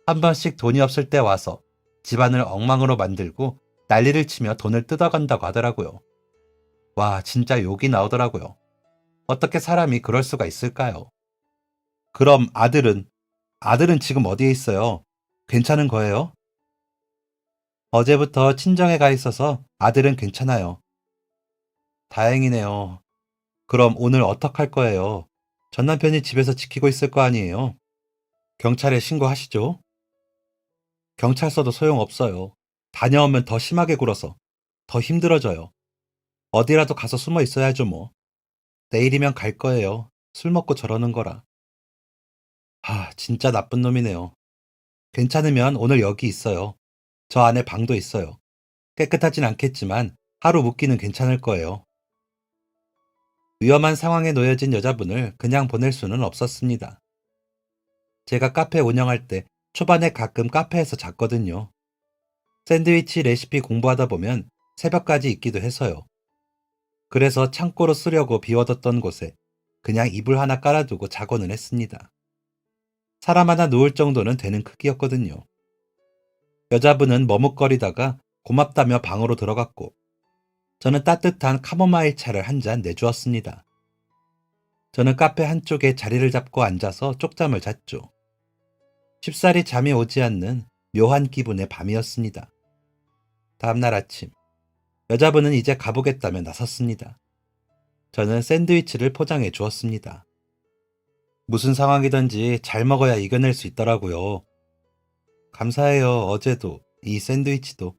한 번씩 돈이 없을 때 와서 집안을 엉망으로 만들고 난리를 치며 돈을 뜯어간다고 하더라고요. 와, 진짜 욕이 나오더라고요. 어떻게 사람이 그럴 수가 있을까요? 그럼 아들은 지금 어디에 있어요? 괜찮은 거예요? 어제부터 친정에 가 있어서 아들은 괜찮아요. 다행이네요. 그럼 오늘 어떡할 거예요? 전 남편이 집에서 지키고 있을 거 아니에요? 경찰에 신고하시죠? 경찰서도 소용없어요. 다녀오면 더 심하게 굴어서 더 힘들어져요. 어디라도 가서 숨어 있어야죠, 뭐. 내일이면 갈 거예요. 술 먹고 저러는 거라. 진짜 나쁜 놈이네요. 괜찮으면 오늘 여기 있어요. 저 안에 방도 있어요. 깨끗하진 않겠지만 하루 묵기는 괜찮을 거예요. 위험한 상황에 놓여진 여자분을 그냥 보낼 수는 없었습니다. 제가 카페 운영할 때 초반에 가끔 카페에서 잤거든요. 샌드위치 레시피 공부하다 보면 새벽까지 있기도 해서요. 그래서 창고로 쓰려고 비워뒀던 곳에 그냥 이불 하나 깔아두고 자고는 했습니다. 사람 하나 누울 정도는 되는 크기였거든요. 여자분은 머뭇거리다가 고맙다며 방으로 들어갔고 저는 따뜻한 카모마일 차를 한 잔 내주었습니다. 저는 카페 한쪽에 자리를 잡고 앉아서 쪽잠을 잤죠. 쉽사리 잠이 오지 않는 묘한 기분의 밤이었습니다. 다음날 아침, 여자분은 이제 가보겠다며 나섰습니다. 저는 샌드위치를 포장해 주었습니다. 무슨 상황이든지 잘 먹어야 이겨낼 수 있더라고요. 감사해요. 어제도 이 샌드위치도.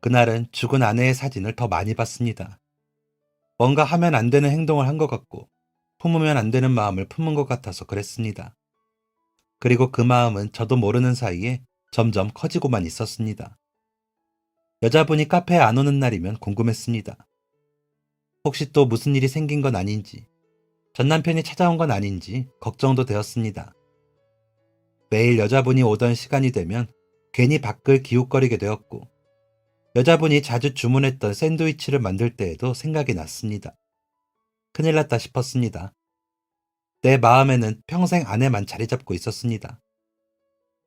그날은 죽은 아내의 사진을 더 많이 봤습니다. 뭔가 하면 안 되는 행동을 한 것 같고 품으면 안 되는 마음을 품은 것 같아서 그랬습니다. 그리고 그 마음은 저도 모르는 사이에 점점 커지고만 있었습니다. 여자분이 카페에 안 오는 날이면 궁금했습니다. 혹시 또 무슨 일이 생긴 건 아닌지, 전 남편이 찾아온 건 아닌지 걱정도 되었습니다. 매일 여자분이 오던 시간이 되면 괜히 밖을 기웃거리게 되었고, 여자분이 자주 주문했던 샌드위치를 만들 때에도 생각이 났습니다. 큰일 났다 싶었습니다. 내 마음에는 평생 아내만 자리 잡고 있었습니다.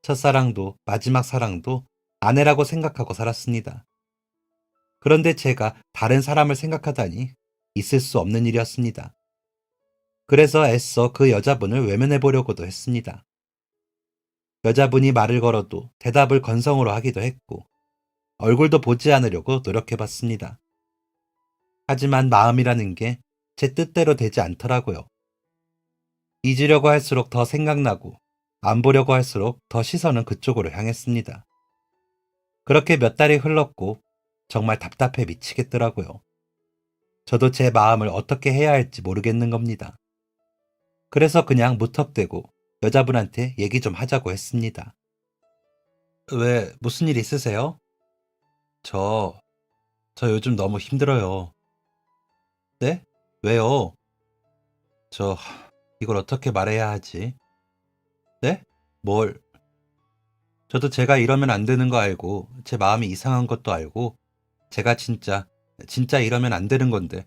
첫사랑도 마지막 사랑도 아내라고 생각하고 살았습니다. 그런데 제가 다른 사람을 생각하다니 있을 수 없는 일이었습니다. 그래서 애써 그 여자분을 외면해 보려고도 했습니다. 여자분이 말을 걸어도 대답을 건성으로 하기도 했고, 얼굴도 보지 않으려고 노력해 봤습니다. 하지만 마음이라는 게 제 뜻대로 되지 않더라고요. 잊으려고 할수록 더 생각나고, 안 보려고 할수록 더 시선은 그쪽으로 향했습니다. 그렇게 몇 달이 흘렀고, 정말 답답해 미치겠더라고요. 저도 제 마음을 어떻게 해야 할지 모르겠는 겁니다. 그래서 그냥 무턱대고 여자분한테 얘기 좀 하자고 했습니다. 왜, 무슨 일 있으세요? 저, 저 요즘 너무 힘들어요. 네? 왜요? 저, 이걸 어떻게 말해야 하지? 네? 뭘? 저도 제가 이러면 안 되는 거 알고, 제 마음이 이상한 것도 알고, 제가 진짜 이러면 안 되는 건데.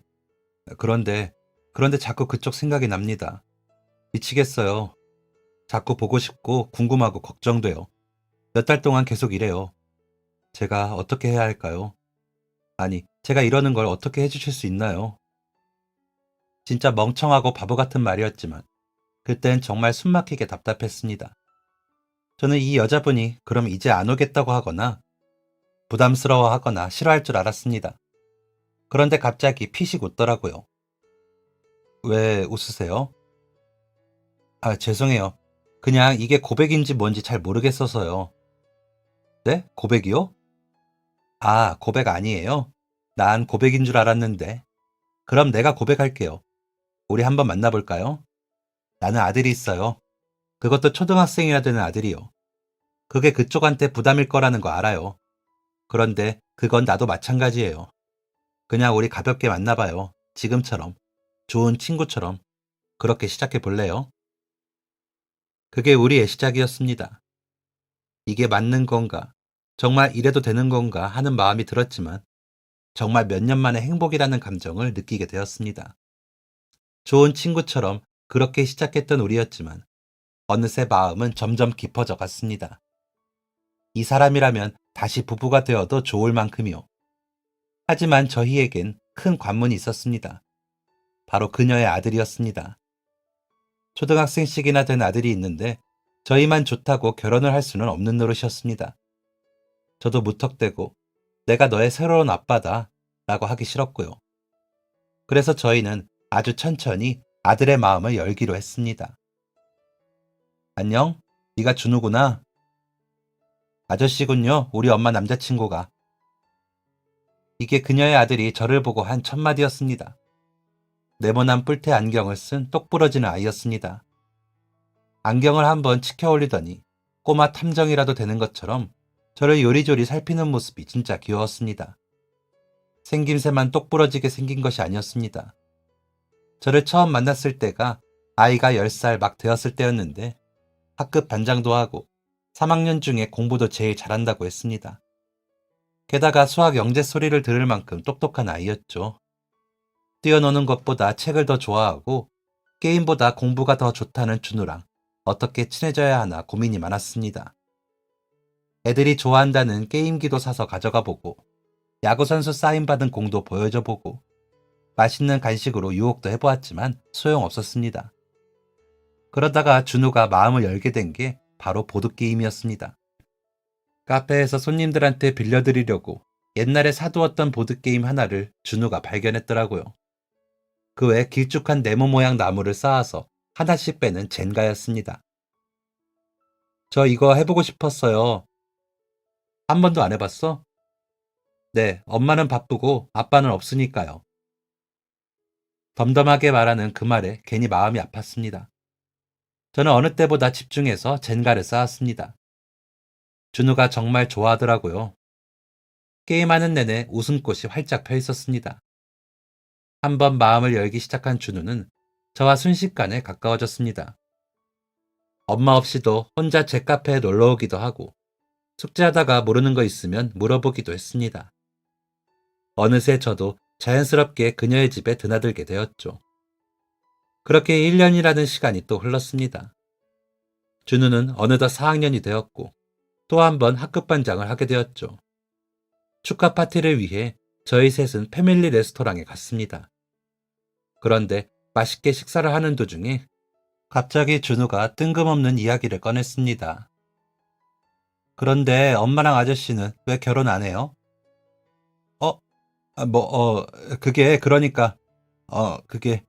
그런데, 그런데 자꾸 그쪽 생각이 납니다. 미치겠어요. 자꾸 보고 싶고, 궁금하고, 걱정돼요. 몇 달 동안 계속 이래요. 제가 어떻게 해야 할까요? 아니, 제가 이러는 걸 어떻게 해주실 수 있나요? 진짜 멍청하고 바보 같은 말이었지만, 그땐 정말 숨막히게 답답했습니다. 저는 이 여자분이 그럼 이제 안 오겠다고 하거나, 부담스러워 하거나 싫어할 줄 알았습니다. 그런데 갑자기 피식 웃더라고요. 왜 웃으세요? 아, 죄송해요. 그냥 이게 고백인지 뭔지 잘 모르겠어서요. 네? 고백이요? 아, 고백 아니에요? 난 고백인 줄 알았는데. 그럼 내가 고백할게요. 우리 한번 만나볼까요? 나는 아들이 있어요. 그것도 초등학생이나 되는 아들이요. 그게 그쪽한테 부담일 거라는 거 알아요. 그런데 그건 나도 마찬가지예요. 그냥 우리 가볍게 만나봐요. 지금처럼. 좋은 친구처럼. 그렇게 시작해 볼래요? 그게 우리의 시작이었습니다. 이게 맞는 건가? 정말 이래도 되는 건가 하는 마음이 들었지만 정말 몇 년 만에 행복이라는 감정을 느끼게 되었습니다. 좋은 친구처럼 그렇게 시작했던 우리였지만 어느새 마음은 점점 깊어져 갔습니다. 이 사람이라면 다시 부부가 되어도 좋을 만큼이요. 하지만 저희에겐 큰 관문이 있었습니다. 바로 그녀의 아들이었습니다. 초등학생씩이나 된 아들이 있는데 저희만 좋다고 결혼을 할 수는 없는 노릇이었습니다. 저도 무턱대고 내가 너의 새로운 아빠다 라고 하기 싫었고요. 그래서 저희는 아주 천천히 아들의 마음을 열기로 했습니다. 안녕? 네가 준우구나. 아저씨군요. 우리 엄마 남자친구가. 이게 그녀의 아들이 저를 보고 한 첫마디였습니다. 네모난 뿔테 안경을 쓴 똑부러지는 아이였습니다. 안경을 한번 치켜 올리더니 꼬마 탐정이라도 되는 것처럼 저를 요리조리 살피는 모습이 진짜 귀여웠습니다. 생김새만 똑부러지게 생긴 것이 아니었습니다. 저를 처음 만났을 때가 아이가 10살 막 되었을 때였는데 학급 반장도 하고 3학년 중에 공부도 제일 잘한다고 했습니다. 게다가 수학 영재 소리를 들을 만큼 똑똑한 아이였죠. 뛰어노는 것보다 책을 더 좋아하고 게임보다 공부가 더 좋다는 준우랑 어떻게 친해져야 하나 고민이 많았습니다. 애들이 좋아한다는 게임기도 사서 가져가 보고 야구선수 사인받은 공도 보여줘 보고 맛있는 간식으로 유혹도 해보았지만 소용없었습니다. 그러다가 준우가 마음을 열게 된 게 바로 보드게임이었습니다. 카페에서 손님들한테 빌려드리려고 옛날에 사두었던 보드게임 하나를 준우가 발견했더라고요. 그 외 길쭉한 네모 모양 나무를 쌓아서 하나씩 빼는 젠가였습니다. 저 이거 해보고 싶었어요. 한 번도 안 해봤어? 네, 엄마는 바쁘고 아빠는 없으니까요. 덤덤하게 말하는 그 말에 괜히 마음이 아팠습니다. 저는 어느 때보다 집중해서 젠가를 쌓았습니다. 준우가 정말 좋아하더라고요. 게임하는 내내 웃음꽃이 활짝 펴 있었습니다. 한번 마음을 열기 시작한 준우는 저와 순식간에 가까워졌습니다. 엄마 없이도 혼자 제 카페에 놀러 오기도 하고 숙제하다가 모르는 거 있으면 물어보기도 했습니다. 어느새 저도 자연스럽게 그녀의 집에 드나들게 되었죠. 그렇게 1년이라는 시간이 또 흘렀습니다. 준우는 어느덧 4학년이 되었고 또 한 번 학급 반장을 하게 되었죠. 축하 파티를 위해 저희 셋은 패밀리 레스토랑에 갔습니다. 그런데 맛있게 식사를 하는 도중에 갑자기 준우가 뜬금없는 이야기를 꺼냈습니다. 그런데 엄마랑 아저씨는 왜 결혼 안 해요? 어? 그게 그러니까 그게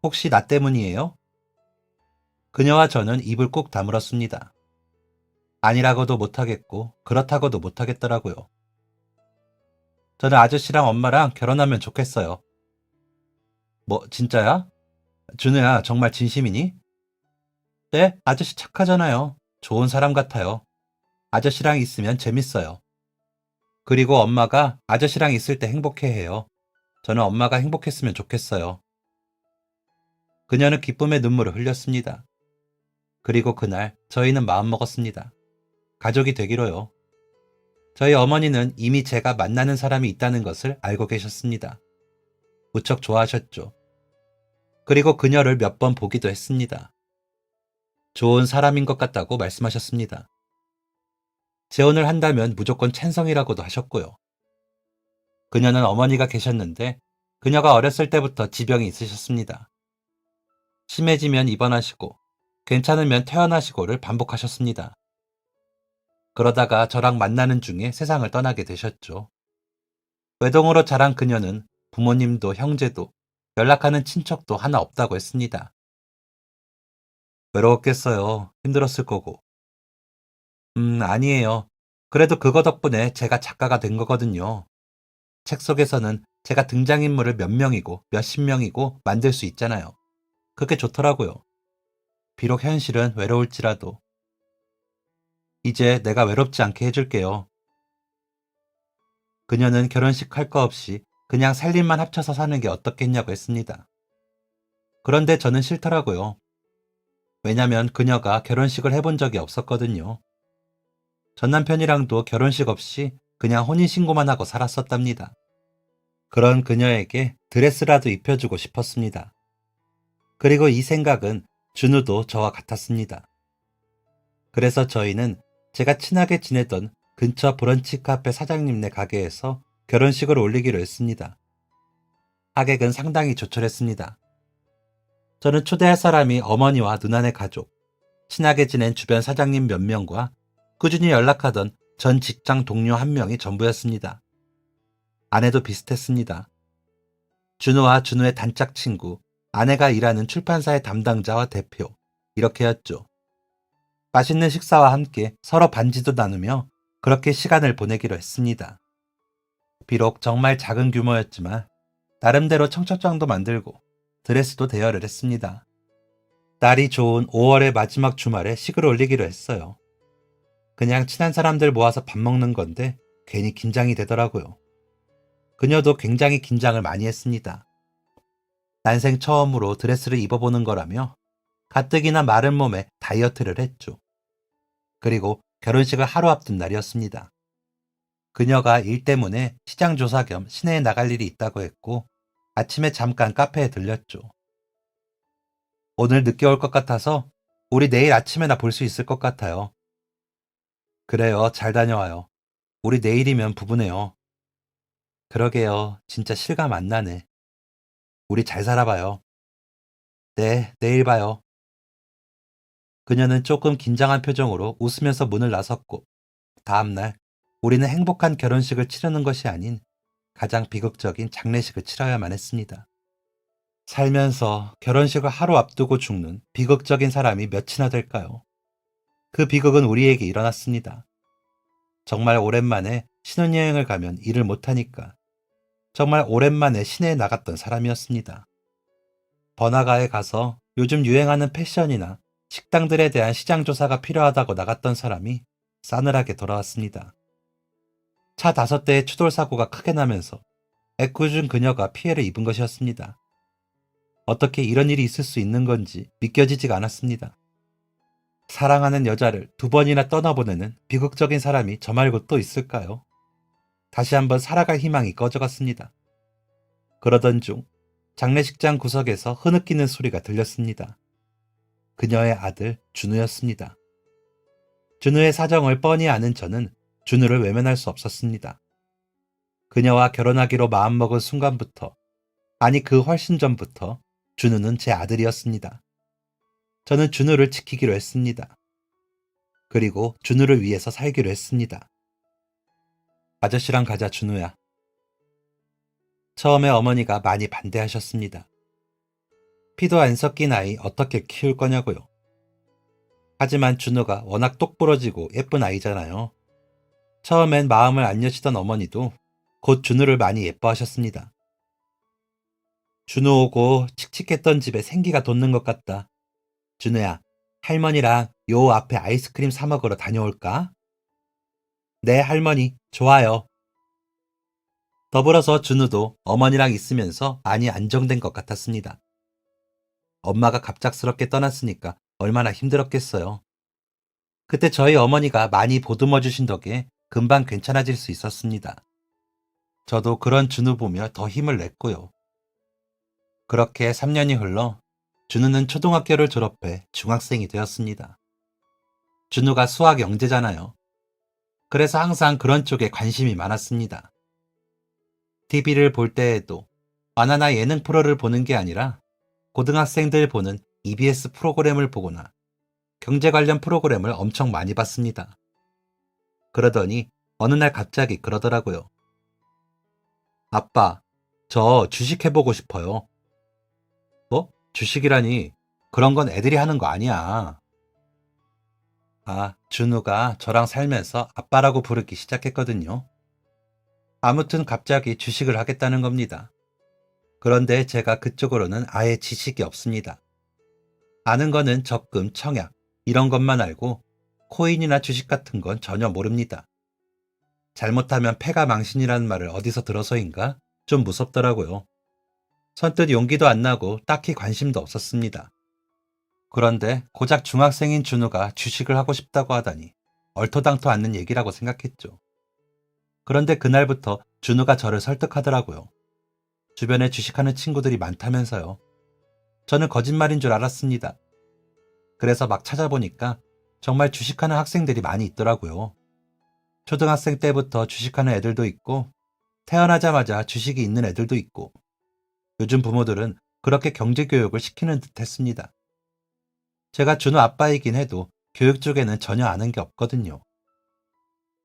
혹시 나 때문이에요? 그녀와 저는 입을 꾹 다물었습니다. 아니라고도 못하겠고 그렇다고도 못하겠더라고요. 저는 아저씨랑 엄마랑 결혼하면 좋겠어요. 뭐 진짜야? 준우야 정말 진심이니? 네, 아저씨 착하잖아요. 좋은 사람 같아요. 아저씨랑 있으면 재밌어요. 그리고 엄마가 아저씨랑 있을 때 행복해해요. 저는 엄마가 행복했으면 좋겠어요. 그녀는 기쁨의 눈물을 흘렸습니다. 그리고 그날 저희는 마음먹었습니다. 가족이 되기로요. 저희 어머니는 이미 제가 만나는 사람이 있다는 것을 알고 계셨습니다. 무척 좋아하셨죠. 그리고 그녀를 몇 번 보기도 했습니다. 좋은 사람인 것 같다고 말씀하셨습니다. 재혼을 한다면 무조건 찬성이라고도 하셨고요. 그녀는 어머니가 계셨는데 그녀가 어렸을 때부터 지병이 있으셨습니다. 심해지면 입원하시고 괜찮으면 퇴원하시고를 반복하셨습니다. 그러다가 저랑 만나는 중에 세상을 떠나게 되셨죠. 외동으로 자란 그녀는 부모님도 형제도 연락하는 친척도 하나 없다고 했습니다. 외로웠겠어요. 힘들었을 거고. 아니에요. 그래도 그거 덕분에 제가 작가가 된 거거든요. 책 속에서는 제가 등장인물을 몇 명이고 몇십 명이고 만들 수 있잖아요. 그게 좋더라고요. 비록 현실은 외로울지라도 이제 내가 외롭지 않게 해줄게요. 그녀는 결혼식 할 거 없이 그냥 살림만 합쳐서 사는 게 어떻겠냐고 했습니다. 그런데 저는 싫더라고요. 왜냐면 그녀가 결혼식을 해본 적이 없었거든요. 전 남편이랑도 결혼식 없이 그냥 혼인신고만 하고 살았었답니다. 그런 그녀에게 드레스라도 입혀주고 싶었습니다. 그리고 이 생각은 준우도 저와 같았습니다. 그래서 저희는 제가 친하게 지내던 근처 브런치 카페 사장님네 가게에서 결혼식을 올리기로 했습니다. 하객은 상당히 조촐했습니다. 저는 초대할 사람이 어머니와 누나네 가족, 친하게 지낸 주변 사장님 몇 명과 꾸준히 연락하던 전 직장 동료 한 명이 전부였습니다. 아내도 비슷했습니다. 준우와 준우의 단짝 친구, 아내가 일하는 출판사의 담당자와 대표, 이렇게였죠. 맛있는 식사와 함께 서로 반지도 나누며 그렇게 시간을 보내기로 했습니다. 비록 정말 작은 규모였지만 나름대로 청첩장도 만들고 드레스도 대여를 했습니다. 날이 좋은 5월의 마지막 주말에 식을 올리기로 했어요. 그냥 친한 사람들 모아서 밥 먹는 건데 괜히 긴장이 되더라고요. 그녀도 굉장히 긴장을 많이 했습니다. 난생 처음으로 드레스를 입어보는 거라며 가뜩이나 마른 몸에 다이어트를 했죠. 그리고 결혼식을 하루 앞둔 날이었습니다. 그녀가 일 때문에 시장 조사 겸 시내에 나갈 일이 있다고 했고 아침에 잠깐 카페에 들렸죠. 오늘 늦게 올 것 같아서 우리 내일 아침에나 볼 수 있을 것 같아요. 그래요, 잘 다녀와요. 우리 내일이면 부부네요. 그러게요, 진짜 실감 안 나네. 우리 잘 살아봐요. 네, 내일 봐요. 그녀는 조금 긴장한 표정으로 웃으면서 문을 나섰고 다음날 우리는 행복한 결혼식을 치르는 것이 아닌 가장 비극적인 장례식을 치러야만 했습니다. 살면서 결혼식을 하루 앞두고 죽는 비극적인 사람이 몇이나 될까요? 그 비극은 우리에게 일어났습니다. 정말 오랜만에 신혼여행을 가면 일을 못하니까 정말 오랜만에 시내에 나갔던 사람이었습니다. 번화가에 가서 요즘 유행하는 패션이나 식당들에 대한 시장 조사가 필요하다고 나갔던 사람이 싸늘하게 돌아왔습니다. 차 5대의 추돌 사고가 크게 나면서 애꿎은 그녀가 피해를 입은 것이었습니다. 어떻게 이런 일이 있을 수 있는 건지 믿겨지지가 않았습니다. 사랑하는 여자를 2번이나 떠나보내는 비극적인 사람이 저 말고 또 있을까요? 다시 한번 살아갈 희망이 꺼져갔습니다. 그러던 중 장례식장 구석에서 흐느끼는 소리가 들렸습니다. 그녀의 아들 준우였습니다. 준우의 사정을 뻔히 아는 저는 준우를 외면할 수 없었습니다. 그녀와 결혼하기로 마음먹은 순간부터, 아니 그 훨씬 전부터 준우는 제 아들이었습니다. 저는 준우를 지키기로 했습니다. 그리고 준우를 위해서 살기로 했습니다. 아저씨랑 가자, 준우야. 처음에 어머니가 많이 반대하셨습니다. 피도 안 섞인 아이 어떻게 키울 거냐고요. 하지만 준우가 워낙 똑부러지고 예쁜 아이잖아요. 처음엔 마음을 안 여시던 어머니도 곧 준우를 많이 예뻐하셨습니다. 준우 오고 칙칙했던 집에 생기가 돋는 것 같다. 준우야, 할머니랑 요 앞에 아이스크림 사 먹으러 다녀올까? 네, 할머니, 좋아요. 더불어서 준우도 어머니랑 있으면서 많이 안정된 것 같았습니다. 엄마가 갑작스럽게 떠났으니까 얼마나 힘들었겠어요. 그때 저희 어머니가 많이 보듬어 주신 덕에 금방 괜찮아질 수 있었습니다. 저도 그런 준우 보며 더 힘을 냈고요. 그렇게 3년이 흘러 준우는 초등학교를 졸업해 중학생이 되었습니다. 준우가 수학 영재잖아요. 그래서 항상 그런 쪽에 관심이 많았습니다. TV를 볼 때에도 바나나 예능 프로를 보는 게 아니라 고등학생들 보는 EBS 프로그램을 보거나 경제 관련 프로그램을 엄청 많이 봤습니다. 그러더니 어느 날 갑자기 그러더라고요. 아빠, 저 주식 해보고 싶어요. 뭐? 주식이라니, 그런 건 애들이 하는 거 아니야. 아, 준우가 저랑 살면서 아빠라고 부르기 시작했거든요. 아무튼 갑자기 주식을 하겠다는 겁니다. 그런데 제가 그쪽으로는 아예 지식이 없습니다. 아는 거는 적금, 청약, 이런 것만 알고 코인이나 주식 같은 건 전혀 모릅니다. 잘못하면 패가 망신이라는 말을 어디서 들어서인가 좀 무섭더라고요. 선뜻 용기도 안 나고 딱히 관심도 없었습니다. 그런데 고작 중학생인 준우가 주식을 하고 싶다고 하다니 얼토당토 않는 얘기라고 생각했죠. 그런데 그날부터 준우가 저를 설득하더라고요. 주변에 주식하는 친구들이 많다면서요. 저는 거짓말인 줄 알았습니다. 그래서 막 찾아보니까 정말 주식하는 학생들이 많이 있더라고요. 초등학생 때부터 주식하는 애들도 있고 태어나자마자 주식이 있는 애들도 있고 요즘 부모들은 그렇게 경제교육을 시키는 듯 했습니다. 제가 준우 아빠이긴 해도 교육 쪽에는 전혀 아는 게 없거든요.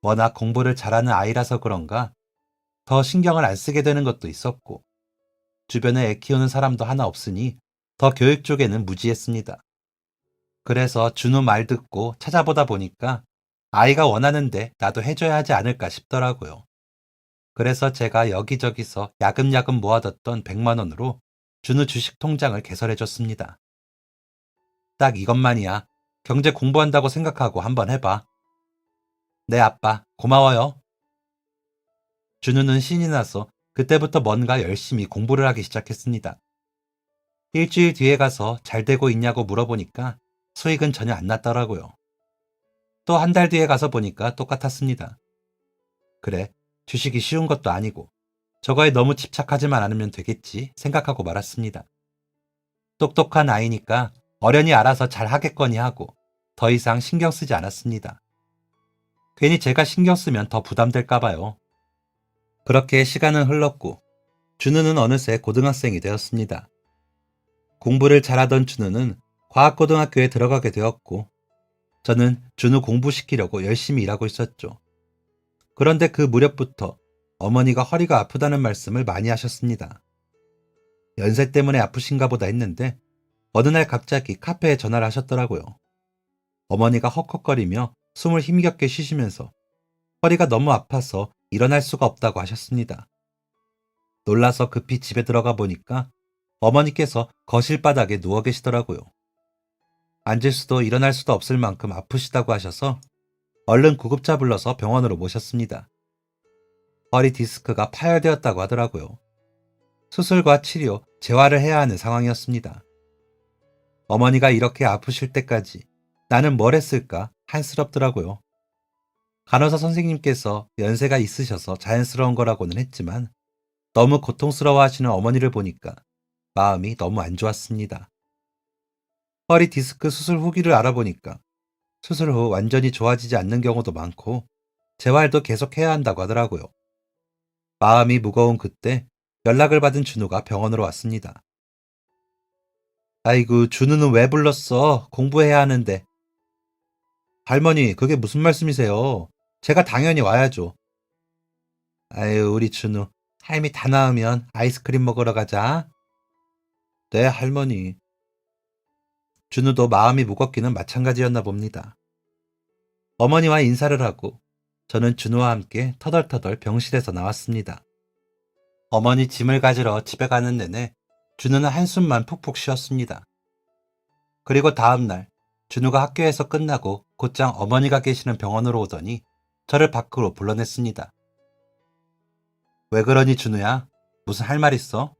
워낙 공부를 잘하는 아이라서 그런가 더 신경을 안 쓰게 되는 것도 있었고 주변에 애 키우는 사람도 하나 없으니 더 교육 쪽에는 무지했습니다. 그래서 준우 말 듣고 찾아보다 보니까 아이가 원하는데 나도 해줘야 하지 않을까 싶더라고요. 그래서 제가 여기저기서 야금야금 모아뒀던 100만 원으로 준우 주식 통장을 개설해줬습니다. 딱 이것만이야. 경제 공부한다고 생각하고 한번 해봐. 네, 아빠. 고마워요. 준우는 신이 나서 그때부터 뭔가 열심히 공부를 하기 시작했습니다. 일주일 뒤에 가서 잘 되고 있냐고 물어보니까 수익은 전혀 안 났더라고요. 또 한 달 뒤에 가서 보니까 똑같았습니다. 그래, 주식이 쉬운 것도 아니고 저거에 너무 집착하지만 않으면 되겠지 생각하고 말았습니다. 똑똑한 아이니까 어련히 알아서 잘 하겠거니 하고 더 이상 신경 쓰지 않았습니다. 괜히 제가 신경 쓰면 더 부담될까 봐요. 그렇게 시간은 흘렀고 준우는 어느새 고등학생이 되었습니다. 공부를 잘하던 준우는 과학고등학교에 들어가게 되었고 저는 준우 공부시키려고 열심히 일하고 있었죠. 그런데 그 무렵부터 어머니가 허리가 아프다는 말씀을 많이 하셨습니다. 연세 때문에 아프신가 보다 했는데 어느 날 갑자기 카페에 전화를 하셨더라고요. 어머니가 헉헉거리며 숨을 힘겹게 쉬시면서 허리가 너무 아파서 일어날 수가 없다고 하셨습니다. 놀라서 급히 집에 들어가 보니까 어머니께서 거실 바닥에 누워 계시더라고요. 앉을 수도 일어날 수도 없을 만큼 아프시다고 하셔서 얼른 구급차 불러서 병원으로 모셨습니다. 허리 디스크가 파열되었다고 하더라고요. 수술과 치료, 재활을 해야 하는 상황이었습니다. 어머니가 이렇게 아프실 때까지 나는 뭘 했을까 한스럽더라고요. 간호사 선생님께서 연세가 있으셔서 자연스러운 거라고는 했지만 너무 고통스러워하시는 어머니를 보니까 마음이 너무 안 좋았습니다. 허리 디스크 수술 후기를 알아보니까 수술 후 완전히 좋아지지 않는 경우도 많고 재활도 계속 해야 한다고 하더라고요. 마음이 무거운 그때 연락을 받은 준우가 병원으로 왔습니다. 아이고, 준우는 왜 불렀어? 공부해야 하는데. 할머니, 그게 무슨 말씀이세요? 제가 당연히 와야죠. 아유, 우리 준우. 할미 다 나으면 아이스크림 먹으러 가자. 네, 할머니. 준우도 마음이 무겁기는 마찬가지였나 봅니다. 어머니와 인사를 하고 저는 준우와 함께 터덜터덜 병실에서 나왔습니다. 어머니 짐을 가지러 집에 가는 내내 준우는 한숨만 푹푹 쉬었습니다. 그리고 다음날 준우가 학교에서 끝나고 곧장 어머니가 계시는 병원으로 오더니 저를 밖으로 불러냈습니다. 왜 그러니 준우야? 무슨 할 말 있어?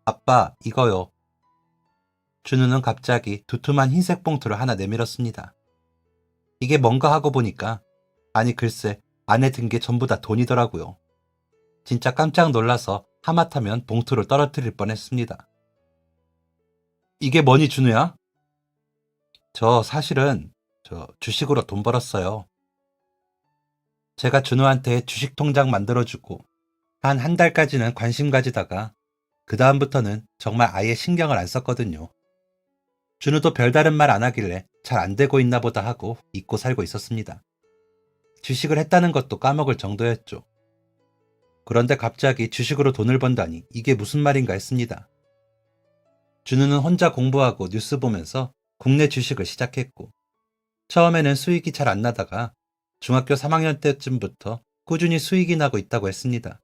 아빠, 이거요. 준우는 갑자기 두툼한 흰색 봉투를 하나 내밀었습니다. 이게 뭔가 하고 보니까 아니 글쎄 안에 든 게 전부 다 돈이더라고요. 진짜 깜짝 놀라서 하마터면 봉투를 떨어뜨릴 뻔했습니다. 이게 뭐니 준우야? 저 사실은 주식으로 돈 벌었어요. 제가 준우한테 주식 통장 만들어주고 한 달까지는 관심 가지다가 그 다음부터는 정말 아예 신경을 안 썼거든요. 준우도 별다른 말 안 하길래 잘 안 되고 있나 보다 하고 잊고 살고 있었습니다. 주식을 했다는 것도 까먹을 정도였죠. 그런데 갑자기 주식으로 돈을 번다니 이게 무슨 말인가 했습니다. 준우는 혼자 공부하고 뉴스 보면서 국내 주식을 시작했고 처음에는 수익이 잘 안 나다가 중학교 3학년 때쯤부터 꾸준히 수익이 나고 있다고 했습니다.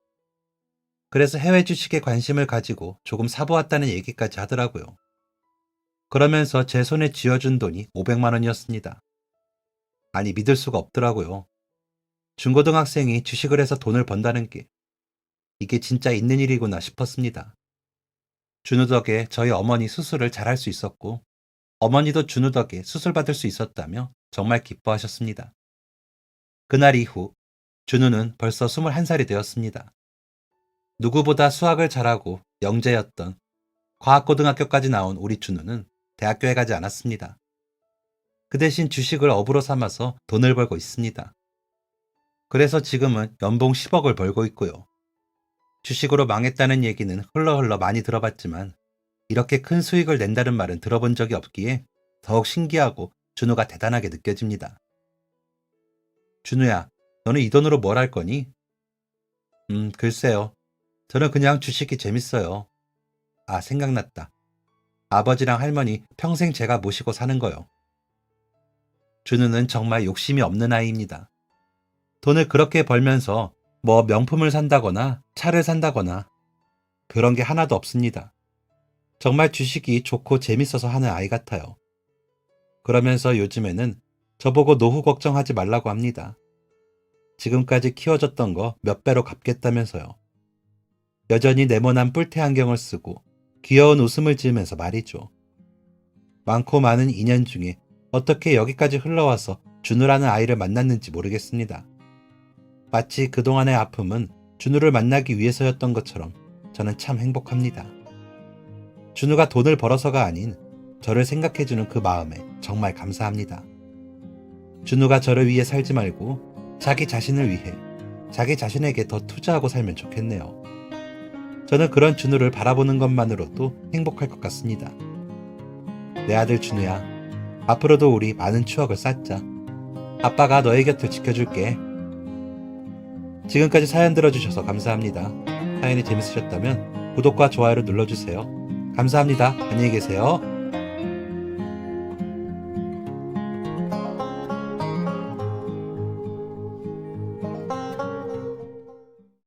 그래서 해외 주식에 관심을 가지고 조금 사보았다는 얘기까지 하더라고요. 그러면서 제 손에 쥐어준 돈이 500만 원이었습니다. 아니 믿을 수가 없더라고요. 중고등학생이 주식을 해서 돈을 번다는 게 이게 진짜 있는 일이구나 싶었습니다. 준우 덕에 저희 어머니 수술을 잘할 수 있었고 어머니도 준우 덕에 수술 받을 수 있었다며 정말 기뻐하셨습니다. 그날 이후 준우는 벌써 21살이 되었습니다. 누구보다 수학을 잘하고 영재였던 과학고등학교까지 나온 우리 준우는 대학교에 가지 않았습니다. 그 대신 주식을 업으로 삼아서 돈을 벌고 있습니다. 그래서 지금은 연봉 10억을 벌고 있고요. 주식으로 망했다는 얘기는 흘러 많이 들어봤지만 이렇게 큰 수익을 낸다는 말은 들어본 적이 없기에 더욱 신기하고 준우가 대단하게 느껴집니다. 준우야, 너는 이 돈으로 뭘 할 거니? 글쎄요. 저는 그냥 주식이 재밌어요. 아, 생각났다. 아버지랑 할머니 평생 제가 모시고 사는 거요. 준우는 정말 욕심이 없는 아이입니다. 돈을 그렇게 벌면서 뭐 명품을 산다거나 차를 산다거나 그런 게 하나도 없습니다. 정말 주식이 좋고 재밌어서 하는 아이 같아요. 그러면서 요즘에는 저보고 노후 걱정하지 말라고 합니다. 지금까지 키워줬던 거 몇 배로 갚겠다면서요. 여전히 네모난 뿔테 안경을 쓰고 귀여운 웃음을 지으면서 말이죠. 많고 많은 인연 중에 어떻게 여기까지 흘러와서 준우라는 아이를 만났는지 모르겠습니다. 마치 그동안의 아픔은 준우를 만나기 위해서였던 것처럼 저는 참 행복합니다. 준우가 돈을 벌어서가 아닌 저를 생각해주는 그 마음에 정말 감사합니다. 준우가 저를 위해 살지 말고 자기 자신을 위해 자기 자신에게 더 투자하고 살면 좋겠네요. 저는 그런 준우를 바라보는 것만으로도 행복할 것 같습니다. 내 아들 준우야, 앞으로도 우리 많은 추억을 쌓자. 아빠가 너의 곁을 지켜줄게. 지금까지 사연 들어주셔서 감사합니다. 사연이 재밌으셨다면 구독과 좋아요를 눌러주세요. 감사합니다. 안녕히 계세요.